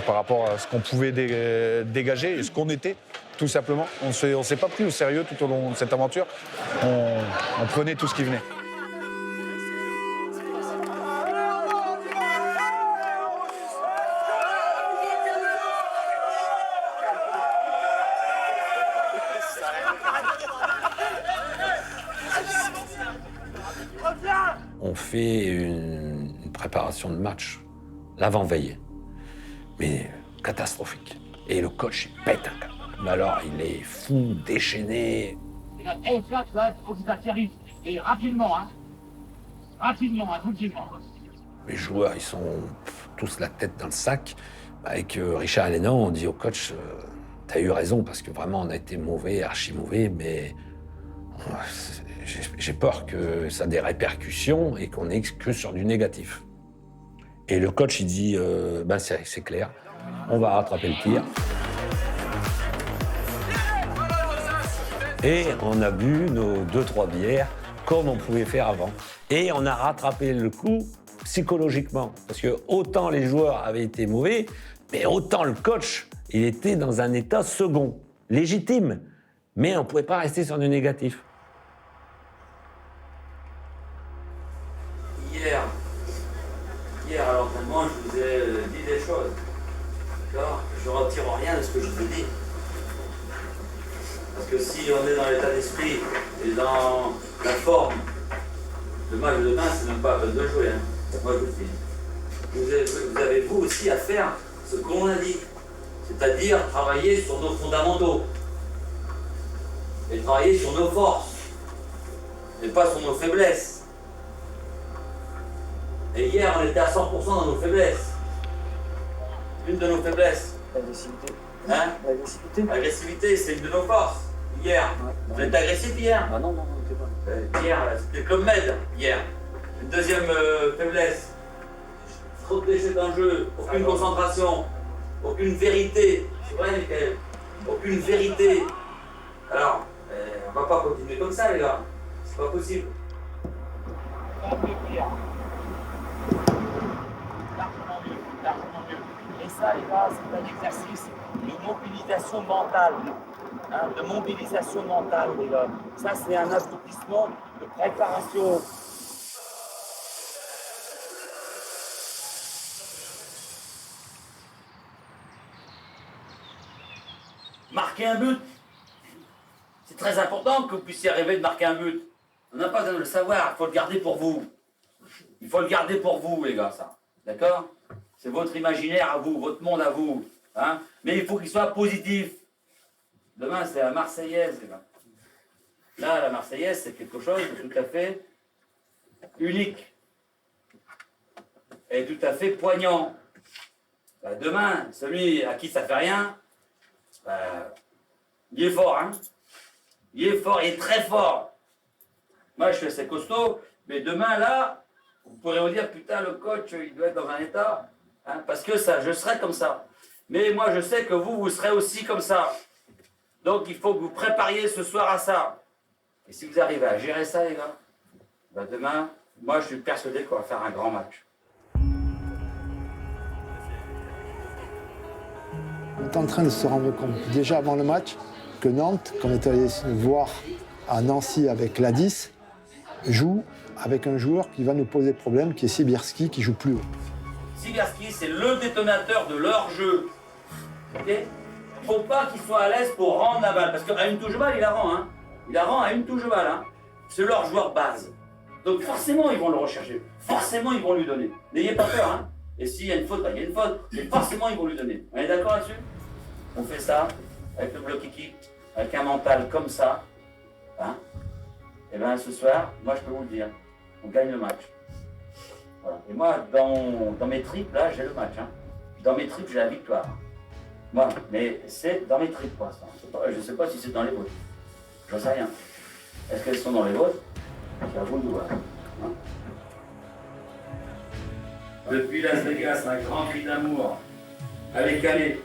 D: par rapport à ce qu'on pouvait dégager et ce qu'on était, tout simplement. On ne s'est pas pris au sérieux tout au long de cette aventure. On prenait tout ce qui venait.
B: On fait une préparation de match l'avant-veille, mais catastrophique. Et le coach, il pète un câble. Mais alors, il est fou, déchaîné.
H: Hey, Flash, là, il faut que ça arrive. Et rapidement, hein. Rapidement, tranquillement.
B: Les joueurs, ils sont tous la tête dans le sac. Avec Richard Allénan, on dit au coach, t'as eu raison, parce que vraiment, on a été mauvais, archi mauvais, mais j'ai peur que ça ait des répercussions et qu'on n'ait que sur du négatif. Et le coach, il dit, c'est clair, on va rattraper le tir. Et on a bu nos 2-3 bières comme on pouvait faire avant. Et on a rattrapé le coup psychologiquement. Parce que autant les joueurs avaient été mauvais, mais autant le coach, il était dans un état second, légitime. Mais on ne pouvait pas rester sur du négatif.
H: Hier à l'entraînement, je vous ai dit des choses. D'accord ? Je ne retire rien de ce que je vous dis. Parce que si on est dans l'état d'esprit et dans la forme, le match de demain, c'est même pas à peine de jouer. Hein. Moi, je vous dis. Vous avez vous aussi à faire ce qu'on a dit. C'est-à-dire travailler sur nos fondamentaux. Et travailler sur nos forces. Et pas sur nos faiblesses. Et hier, on était à 100% dans nos faiblesses. Une de nos faiblesses.
X: L'agressivité.
H: Hein ?
X: L'agressivité.
H: L'agressivité, c'est une de nos forces. Hier. Vous êtes agressif hier ?
X: Ah non, on n'était pas.
H: Hier, c'était Club Med, hier. Une deuxième faiblesse. Trop de déchets dans le jeu, aucune concentration, aucune vérité. C'est vrai, Michael ? Aucune vérité. Alors, on va pas continuer comme ça, les gars. C'est pas possible. Largement mieux. Et ça, les gars, c'est un exercice de mobilisation mentale. Hein, de mobilisation mentale, les gars. Ça, c'est un aboutissement de préparation. Marquer un but, c'est très important que vous puissiez rêver de marquer un but. On n'a pas besoin de le savoir, il faut le garder pour vous. Il faut le garder pour vous, les gars, ça. D'accord ? C'est votre imaginaire à vous, votre monde à vous. Hein ? Mais il faut qu'il soit positif. Demain, c'est la Marseillaise, les gars. Là, la Marseillaise, c'est quelque chose de tout à fait unique. Et tout à fait poignant. Demain, celui à qui ça fait rien, il est fort, hein. Il est fort, il est très fort. Moi, je suis assez costaud, mais demain, là, vous pourrez vous dire, putain, le coach, il doit être dans un état, hein, parce que ça, je serai comme ça. Mais moi, je sais que vous serez aussi comme ça. Donc, il faut que vous prépariez ce soir à ça. Et si vous arrivez à gérer ça, les gars, demain, moi, je suis persuadé qu'on va faire un grand match.
I: On est en train de se rendre compte, déjà avant le match, que Nantes, qu'on est allé voir à Nancy avec l'A10, joue avec un joueur qui va nous poser problème, qui est Sibierski, qui joue plus haut.
H: Sibierski, c'est le détonateur de leur jeu. Ok? Faut pas qu'il soit à l'aise pour rendre la balle, parce qu'à une touche de balle, il la rend. Hein. Il la rend à une touche de balle. Hein. C'est leur joueur base. Donc forcément, ils vont le rechercher. Forcément, ils vont lui donner. N'ayez pas peur. Hein. Et s'il y a une faute, il y a une faute. Mais forcément, ils vont lui donner. On est d'accord là-dessus? On fait ça avec le bloc kick, avec un mental comme ça. Hein? Et bien ce soir, moi je peux vous le dire, on gagne le match. Voilà. Et moi, dans mes tripes, là, j'ai le match. Hein. Dans mes tripes, j'ai la victoire. Moi, mais c'est dans mes tripes pour l'instant. Je ne sais pas si c'est dans les vôtres. J'en sais rien. Est-ce qu'elles sont dans les vôtres? C'est à vous de voir. Hein? Depuis Las Vegas, un grand cri d'amour avec Calais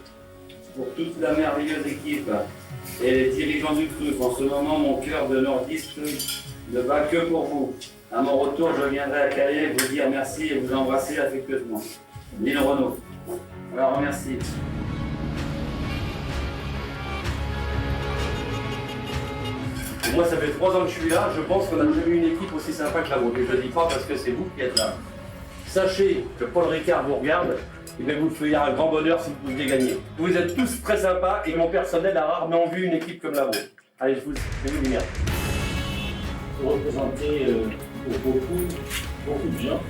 H: pour toute la merveilleuse équipe et les dirigeants du club. En ce moment, mon cœur de nordiste ne bat que pour vous. À mon retour, je viendrai à Calais vous dire merci et vous embrasser affectueusement. Lynn Renaud. Alors, merci.
V: Moi, ça fait 3 ans que je suis là. Je pense qu'on n'a jamais eu une équipe aussi sympa que la vôtre. Et je ne le dis pas parce que c'est vous qui êtes là. Sachez que Paul Ricard vous regarde. Et bien vous le feriez un grand bonheur si vous pouviez gagner. Vous êtes tous très sympas et mon personnel a rarement vu une équipe comme la vôtre. Allez, je vous dis merci.
C: Vous représentez beaucoup de gens.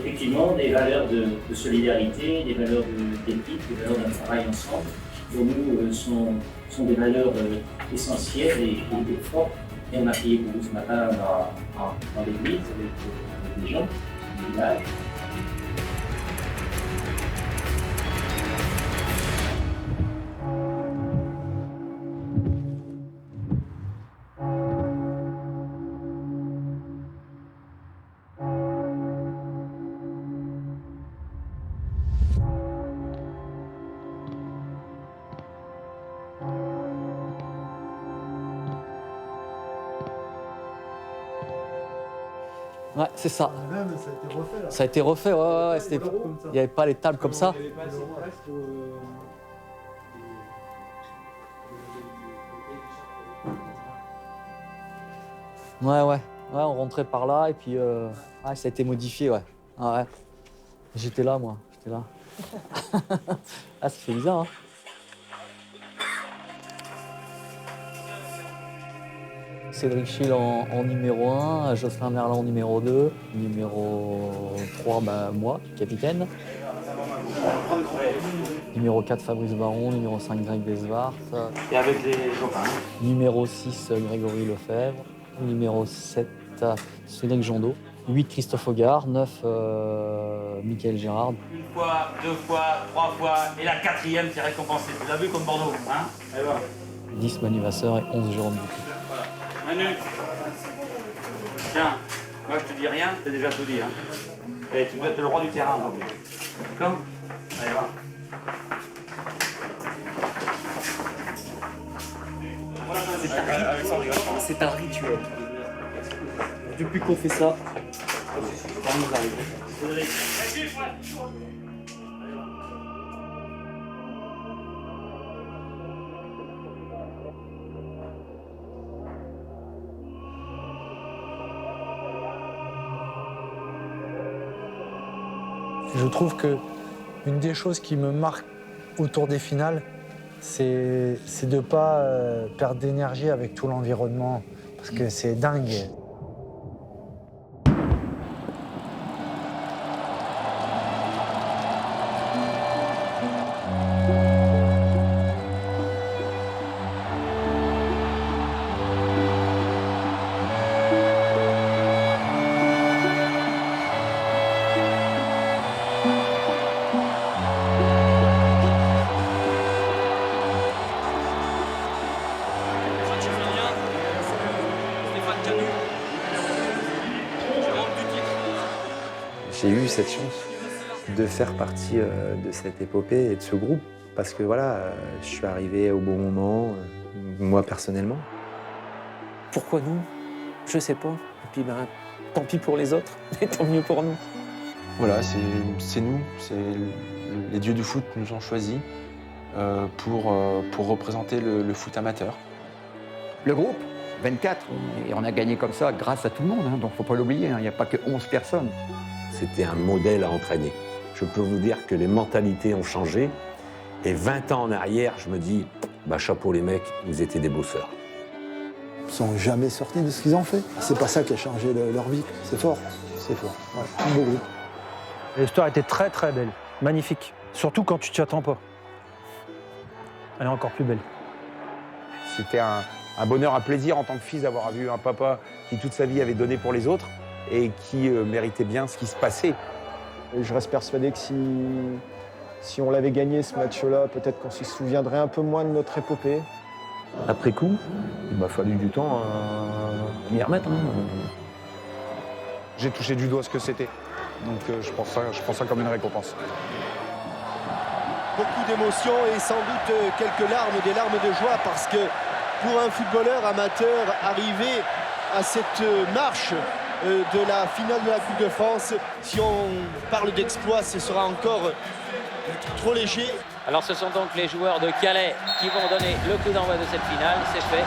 C: Effectivement, des valeurs de solidarité, des valeurs d'équipe, des valeurs d'un travail ensemble, pour nous sont des valeurs essentielles et fortes. Et on a prié pour vous ce matin dans l'église avec des gens du village.
G: Ouais, c'est ça.
O: Même, ça a été refait là.
G: Ça a été refait, ouais. Il n'y avait pas les tables comme ça. Ouais, on rentrait par là et puis ça a été modifié, ouais. Ah, ouais. J'étais là, moi. Ah, ça fait bizarre, hein. Cédric Schill en numéro 1, Jocelyn Merlin en numéro 2, numéro 3, moi, capitaine. Numéro 4, Fabrice Baron, numéro 5, Greg Desvart.
C: Et avec les copains.
G: Numéro 6, Grégory Lefebvre. Numéro 7, Cédric Jondot. 8, Christophe Hogard. 9, Michael Gérard.
H: Une fois, 2 fois, 3 fois, et la 4e qui est récompensée. Vous l'avez vu comme Bordeaux, hein? Allez voir.
G: 10, Manu Vasseur et 11, Jérôme Dupuis.
H: Manu, tiens, moi je te dis rien, t'as déjà tout dit. Hein. Et tu dois être le roi du terrain aujourd'hui. D'accord? Allez, va.
G: C'est un rituel. Depuis qu'on fait ça, ça nous arrive.
O: Je trouve que une des choses qui me marque autour des finales, c'est de ne pas perdre d'énergie avec tout l'environnement, parce que c'est dingue.
Q: J'ai eu cette chance de faire partie de cette épopée et de ce groupe parce que voilà, je suis arrivé au bon moment, moi personnellement.
G: Pourquoi nous? Je sais pas. Et puis tant pis pour les autres, mais tant mieux pour nous.
R: Voilà, c'est nous, c'est les dieux du foot nous ont choisis pour représenter le foot amateur.
N: Le groupe, 24, et on a gagné comme ça grâce à tout le monde, hein, donc faut pas l'oublier, il n'y a pas que 11 personnes.
B: C'était un modèle à entraîner. je peux vous dire que les mentalités ont changé. Et 20 ans en arrière, je me dis, bah, chapeau les mecs, vous étiez des bosseurs.
I: Ils ne sont jamais sortis de ce qu'ils ont fait. C'est pas ça qui a changé leur vie. C'est fort, c'est fort. Ouais, un beau groupe.
S: L'histoire était très très belle, magnifique. Surtout quand tu t'y attends pas. Elle est encore plus belle.
E: C'était un bonheur, un plaisir en tant que fils d'avoir vu un papa qui toute sa vie avait donné pour les autres et qui méritait bien ce qui se passait.
R: Et je reste persuadé que si on l'avait gagné ce match-là, peut-être qu'on se souviendrait un peu moins de notre épopée.
W: Après coup, il m'a fallu du temps à m'y remettre.
D: J'ai touché du doigt ce que c'était. Donc je prends ça comme une récompense.
J: Beaucoup d'émotions et sans doute quelques larmes, des larmes de joie, parce que pour un footballeur amateur, arriver à cette marche de la finale de la Coupe de France, si on parle d'exploit, ce sera encore trop léger.
K: Alors ce sont donc les joueurs de Calais qui vont donner le coup d'envoi de cette finale, c'est fait.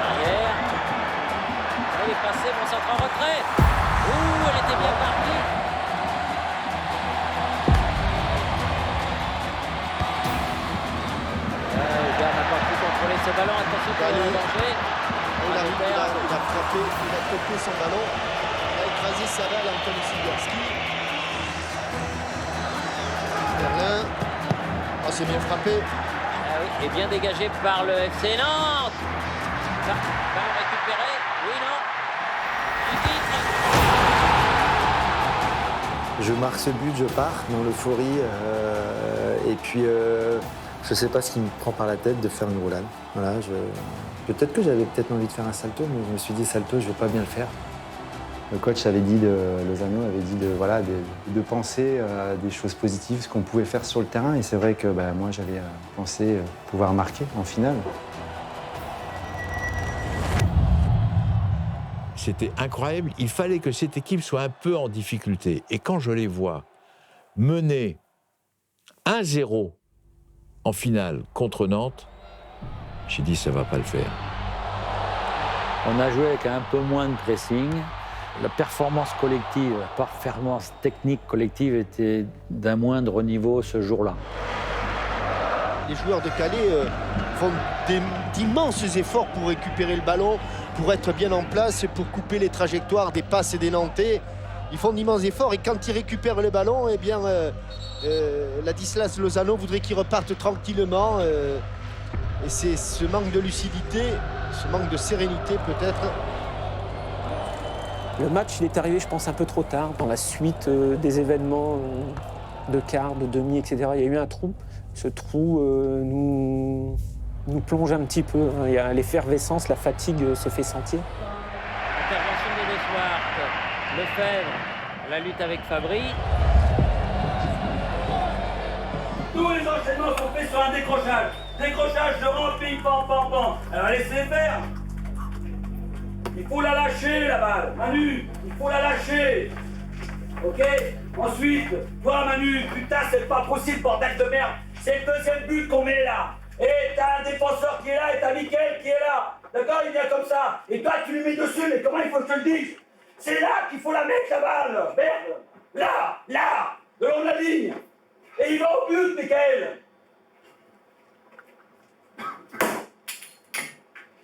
K: Arrière. Elle est passée, bon centre en retrait. Ouh, elle était bien partie. Le gars n'a pas pu contrôler ce ballon, attention pour le danger.
J: Il a frappé, il a topé son ballon, il a écrasé sa balle Anthony Sigarski. Berlin, c'est bien frappé.
K: Ah oui, et bien dégagé par le FC Nantes. Ballon récupéré, oui, non.
Q: Je marque ce but, je pars dans l'euphorie. Et puis, je sais pas ce qui me prend par la tête de faire une roulade. Voilà, peut-être que j'avais envie de faire un salto, mais je me suis dit salto, je vais pas bien le faire. Le coach avait dit, Lozano avait dit de penser à des choses positives, ce qu'on pouvait faire sur le terrain. Et c'est vrai que moi, j'avais pensé pouvoir marquer en finale.
F: C'était incroyable. Il fallait que cette équipe soit un peu en difficulté. Et quand je les vois mener 1-0 en finale contre Nantes, j'ai dit ça va pas le faire.
A: On a joué avec un peu moins de pressing. La performance collective, la performance technique collective était d'un moindre niveau ce jour-là.
J: Les joueurs de Calais font d'immenses efforts pour récupérer le ballon, pour être bien en place, pour couper les trajectoires des passes et des Nantais. Ils font d'immenses efforts et quand ils récupèrent le ballon, eh bien, Ladislas Lozano voudrait qu'ils repartent tranquillement. Et c'est ce manque de lucidité, ce manque de sérénité peut-être.
T: Le match, il est arrivé, je pense, un peu trop tard, dans la suite des événements de quart, de demi, etc. Il y a eu un trou. Ce trou nous plonge un petit peu. Il y a l'effervescence, la fatigue se fait sentir.
K: Intervention de Deswart, Lefebvre, la lutte avec Fabry.
H: Tous les enchaînements sont faits sur un décrochage. Décrochage devant, ping, pam, pam, pam. Alors laissez faire. Il faut la lâcher, la balle. Manu, il faut la lâcher. Ok? Ensuite, toi, Manu, putain, c'est pas possible, bordel de merde. C'est le deuxième but qu'on met là. Et t'as un défenseur qui est là et t'as Mickaël qui est là. D'accord? Il vient comme ça. Et toi, tu lui mets dessus, mais comment il faut que je te le dise? C'est là qu'il faut la mettre, la balle. Merde. Là, de long de la ligne. Et il va au but, Mickaël.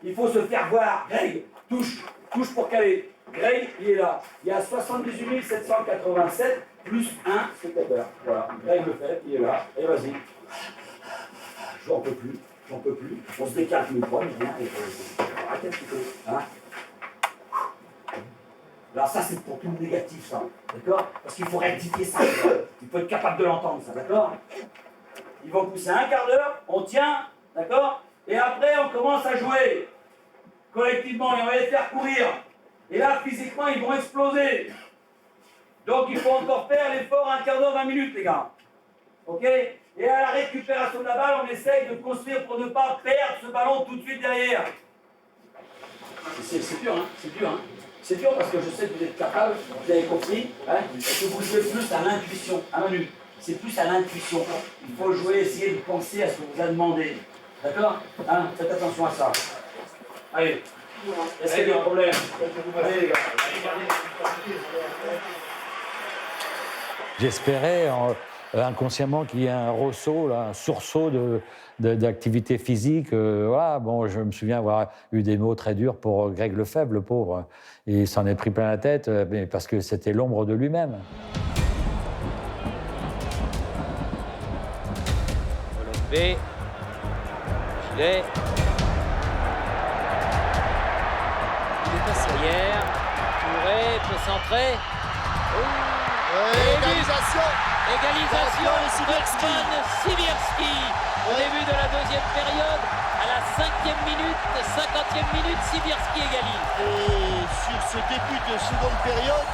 H: Il faut se faire voir. Greg, touche pour Calais. Greg, il est là. Il y a 78 787 plus 1 spectateur. Voilà. Greg le fait, il est là. Et vas-y. J'en peux plus. On se décale le poing, rien. Arrête un petit peu. Hein? Alors ça, c'est pour tout le négatif, ça. D'accord? Parce qu'il faut rectifier ça. Il faut être capable de l'entendre, ça. D'accord? Ils vont pousser un quart d'heure, on tient. D'accord? Et après, on commence à jouer collectivement et on va les faire courir. Et là, physiquement, ils vont exploser. Donc, il faut encore faire l'effort un quart d'heure, 20 minutes, les gars. OK? Et à la récupération de la balle, on essaye de construire pour ne pas perdre ce ballon tout de suite derrière. C'est dur, hein? C'est dur, hein? C'est dur parce que je sais que vous êtes capable, vous avez compris, hein, que vous jouez plus à l'intuition. Hein, Manu? c'est plus à l'intuition. Il faut jouer, essayer de penser à ce qu'on vous a demandé. D'accord, hein, faites attention à ça. Allez, est-ce qu'il y a des problèmes? Allez les gars.
A: J'espérais inconsciemment qu'il y ait un ressaut, là, un sursaut d'activité physique. Voilà. Bon, je me souviens avoir eu des mots très durs pour Greg Lefebvre, le pauvre. Il s'en est pris plein la tête, mais parce que c'était l'ombre de lui-même.
K: Gilet. Gilet. Derrière. Touré peut centrer.
J: Égalisation.
K: Égalisation.
J: Sibierski.
K: Sibierski. Au début de la deuxième période, à la 5e minute, 50e minute, Sibierski égalise.
J: Et sur ce début de seconde période,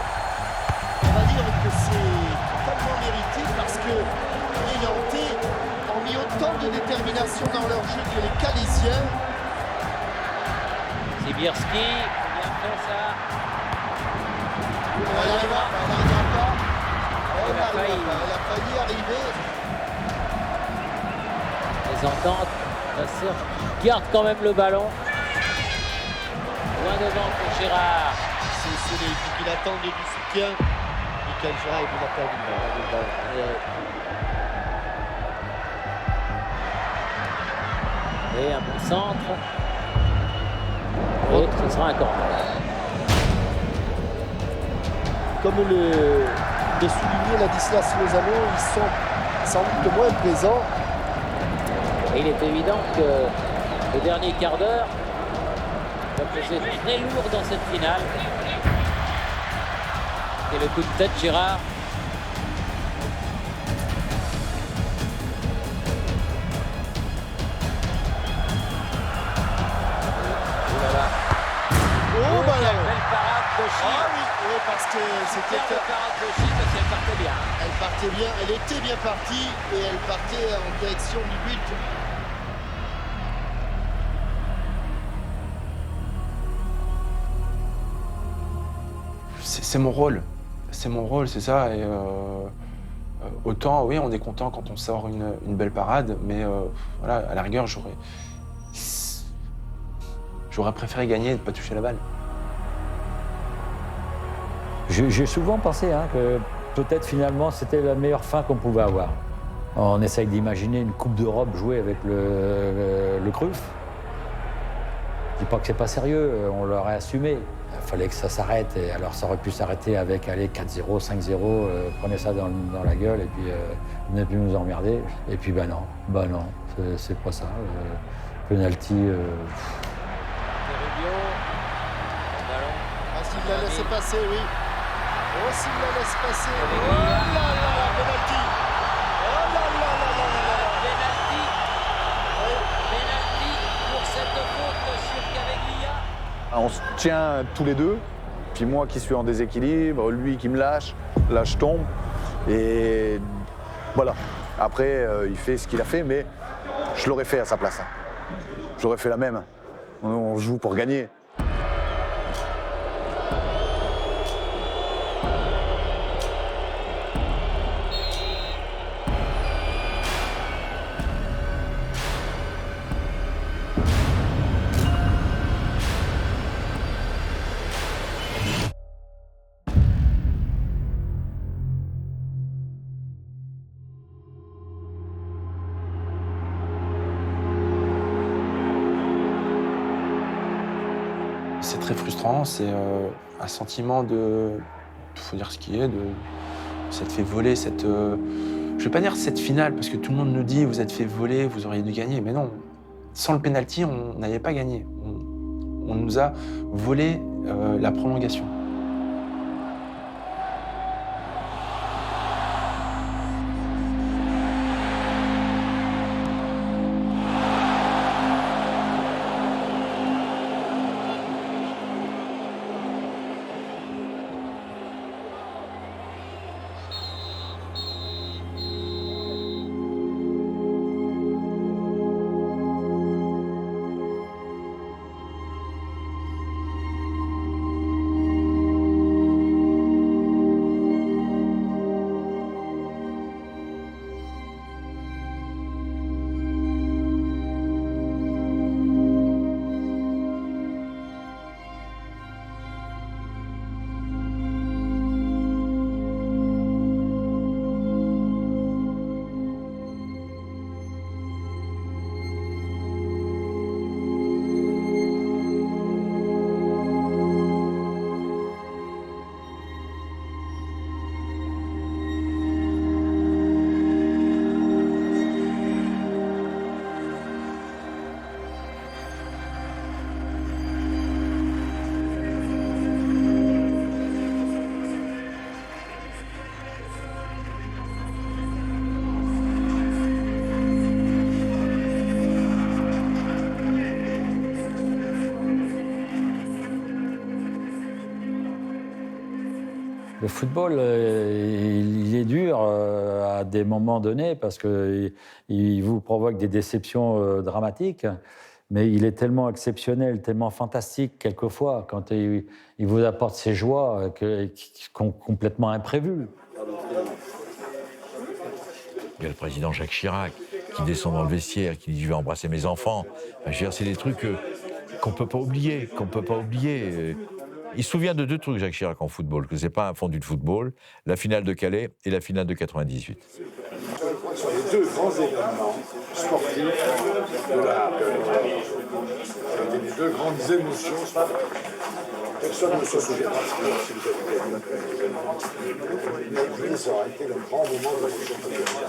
J: on va dire que c'est totalement mérité parce que les Nantais ont mis autant de détermination dans leur jeu que les Calésiens.
K: Sibierski, bien fait ça.
J: Elle n'arrivera pas. Elle a failli arriver.
K: Les ententes, Vasseur garde quand même le ballon. Loin devant pour Gérard.
J: C'est l'équipe qui l'attend du soutien. Michael Gérard, il a perdu le ballon.
K: Et un bon centre. Et ce sera un corner.
J: Comme le soulignait Ladislas Lozano, ils sont sans doute moins présents.
K: Et il est évident que le dernier quart d'heure va peser très lourd dans cette finale. Et le coup de tête, Gérard.
J: Oh, bah là.
K: Belle parade de Chi.
J: Ah oui, parce que c'était...
K: Belle parade de Chi parce qu'elle partait bien.
J: Elle partait bien, elle était bien partie et elle partait en direction du but.
E: C'est mon rôle. C'est mon rôle, c'est ça. Et autant, oui, on est content quand on sort une belle parade, mais voilà, à la rigueur, j'aurais préféré gagner et ne pas toucher la balle.
A: J'ai souvent pensé que peut-être finalement c'était la meilleure fin qu'on pouvait avoir. On essaye d'imaginer une Coupe d'Europe jouée avec le Cruyff. Je dis pas que c'est pas sérieux, on l'aurait assumé. Il fallait que ça s'arrête, et alors ça aurait pu s'arrêter avec 4-0, 5-0, prenez ça dans la gueule et puis venez plus nous emmerder. Et puis non, c'est pas ça. Penalty.
J: Ah, s'il la laisse passer, oui. Oh, s'il la laisse passer. Oh là là, penalty. Oh là là là là là là.
K: Penalty pour cette faute sur Caveglia.
D: On se tient tous les deux, puis moi qui suis en déséquilibre, lui qui me lâche, là je tombe. Et voilà. Après, il fait ce qu'il a fait, mais je l'aurais fait à sa place. Je l'aurais fait la même. On joue pour gagner.
E: C'est très frustrant, c'est un sentiment de, faut dire ce qui est, ça te fait voler cette, je vais pas dire cette finale parce que tout le monde nous dit vous êtes fait voler, vous auriez dû gagner, mais non, sans le penalty on n'avait pas gagné, on nous a volé la prolongation.
A: Le football, il est dur à des moments donnés parce qu'il vous provoque des déceptions dramatiques, mais il est tellement exceptionnel, tellement fantastique quelquefois quand il vous apporte ces joies qui sont complètement imprévues.
F: Il y a le président Jacques Chirac qui descend dans le vestiaire, qui dit « je vais embrasser mes enfants ». Enfin, je veux dire, c'est des trucs qu'on ne peut pas oublier, Il se souvient de 2 trucs, Jacques Chirac, en football, que ce n'est pas un fondu de football, la finale de Calais et la finale de 98.
L: Sur les 2 grands événements sportifs de la période. C'était les 2 grandes émotions sportives. Personne ne se souviendra si vous avez gagné. Ça aura été le grand moment de l'émotion.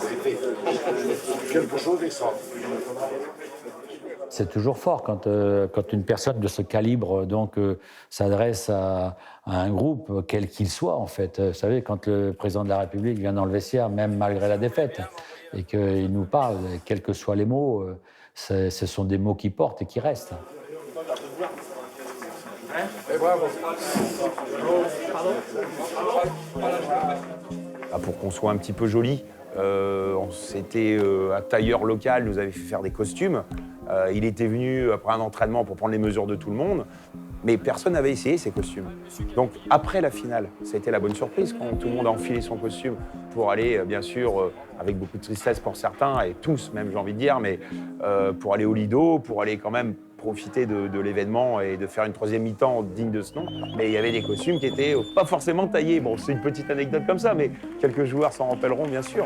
L: C'était quelque chose d'extraordinaire.
A: C'est toujours fort quand une personne de ce calibre s'adresse à un groupe, quel qu'il soit, en fait. Vous savez, quand le président de la République vient dans le vestiaire, même malgré la défaite, et qu'il nous parle, quels que soient les mots, ce sont des mots qui portent et qui restent.
L: Et bravo.
E: Pour qu'on soit un petit peu joli, c'était un tailleur local nous avait fait faire des costumes. Il était venu après un entraînement pour prendre les mesures de tout le monde, mais personne n'avait essayé ces costumes. Donc après la finale, ça a été la bonne surprise quand tout le monde a enfilé son costume pour aller, bien sûr, avec beaucoup de tristesse pour certains, et tous même j'ai envie de dire, mais pour aller au Lido, pour aller quand même profiter de l'événement et de faire une 3e mi-temps digne de ce nom. Mais il y avait des costumes qui étaient pas forcément taillés. Bon, c'est une petite anecdote comme ça, mais quelques joueurs s'en rappelleront bien sûr.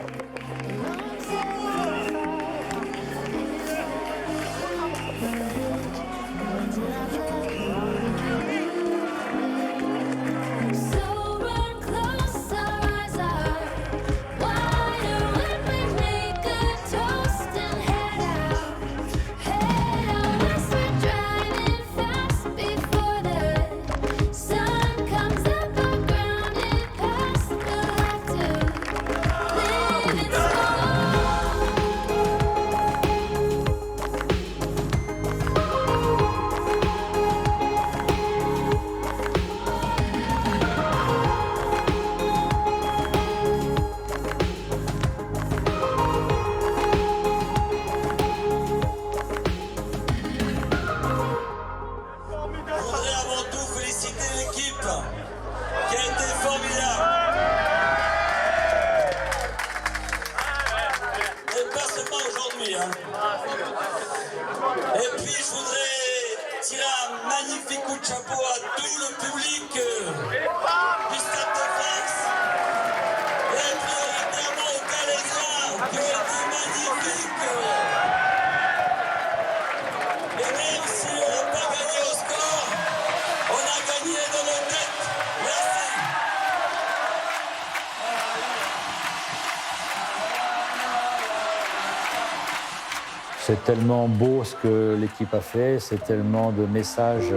A: C'est tellement beau ce que l'équipe a fait, c'est tellement de messages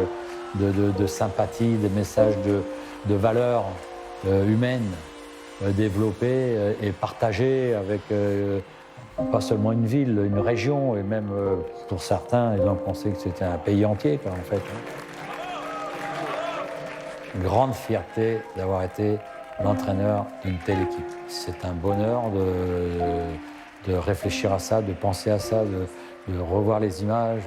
A: de sympathie, des messages de valeurs humaines développées et partagées avec pas seulement une ville, une région, et même pour certains, ils ont pensé que c'était un pays entier, quoi, en fait. Une grande fierté d'avoir été l'entraîneur d'une telle équipe. C'est un bonheur de réfléchir à ça, de penser à ça, de revoir les images,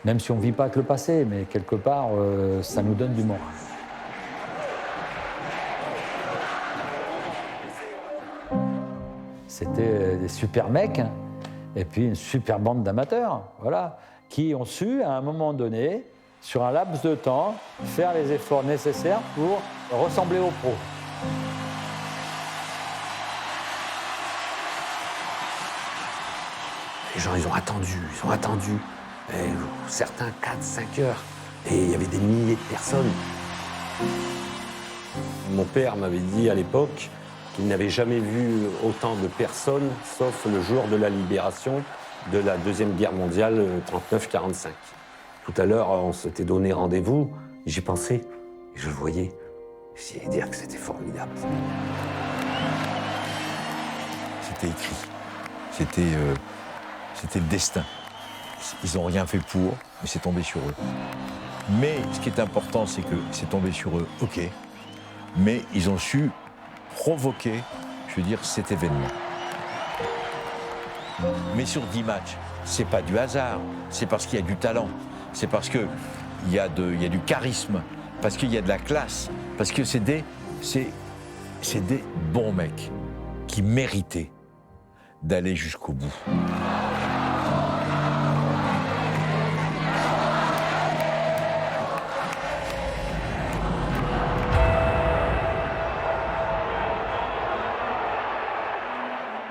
A: même si on ne vit pas avec le passé, mais quelque part, ça nous donne du moral. C'était des super mecs, hein, et puis une super bande d'amateurs, voilà, qui ont su, à un moment donné, sur un laps de temps, faire les efforts nécessaires pour ressembler aux pros.
B: Les gens, ils ont attendu. Et certains 4-5 heures. Et il y avait des milliers de personnes. Mon père m'avait dit à l'époque qu'il n'avait jamais vu autant de personnes, sauf le jour de la libération de la Deuxième Guerre mondiale, 39-45. Tout à l'heure, on s'était donné rendez-vous. J'y pensais, et je le voyais. J'allais dire que c'était formidable.
F: C'était écrit. C'était le destin. Ils n'ont rien fait pour, mais c'est tombé sur eux. Mais ce qui est important, c'est que c'est tombé sur eux, ok. mais ils ont su provoquer, je veux dire, cet événement. Mais sur 10 matchs, c'est pas du hasard, c'est parce qu'il y a du talent, c'est parce qu'il y a du charisme, parce qu'il y a de la classe, parce que c'est des bons mecs qui méritaient d'aller jusqu'au bout.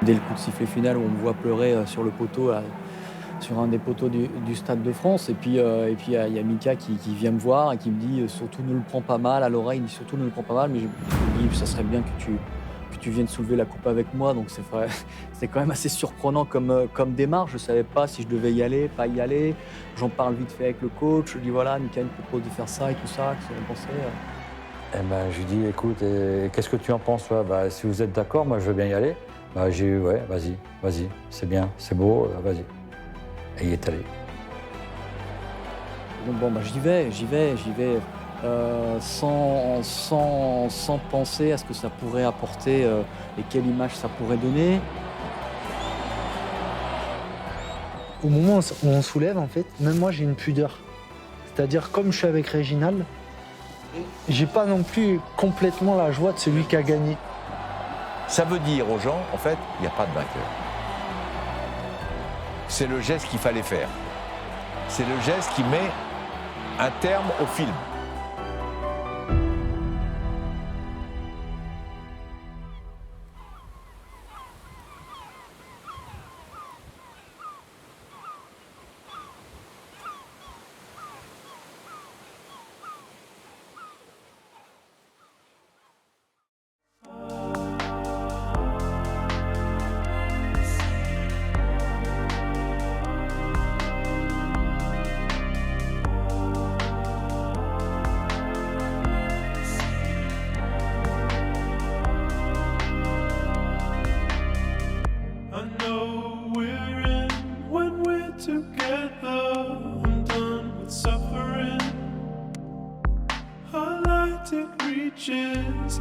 G: Dès le coup de sifflet final où on me voit pleurer sur le poteau, sur un des poteaux du Stade de France, et puis il y a Mika qui vient me voir et qui me dit surtout ne le prends pas mal à l'oreille, il me dit surtout ne le prends pas mal, mais je me dis ça serait bien que tu viennes soulever la coupe avec moi, donc c'est quand même assez surprenant comme démarche. Je ne savais pas si je devais y aller, pas y aller. J'en parle vite fait avec le coach, je dis voilà, Mika me propose de faire ça et tout ça, qu'est-ce que vous en pensez?
A: Eh ben, je lui dis écoute, qu'est-ce que tu en penses toi? Bah, si vous êtes d'accord, moi je veux bien y aller. Bah, j'ai eu ouais, vas-y, c'est bien, c'est beau, vas-y. Et il est allé.
G: Donc bon, bah, j'y vais. Sans penser à ce que ça pourrait apporter et quelle image ça pourrait donner.
O: Au moment où on soulève, en fait, même moi j'ai une pudeur. C'est-à-dire, comme je suis avec Réginald, j'ai pas non plus complètement la joie de celui qui a gagné.
F: Ça veut dire aux gens, en fait, il n'y a pas de vainqueur. C'est le geste qu'il fallait faire. C'est le geste qui met un terme au film.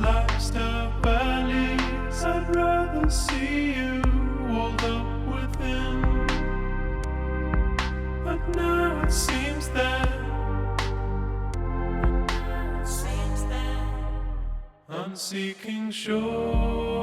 M: Lifestyle valleys, I'd rather see you walled up within. But now it seems that I'm seeking shore.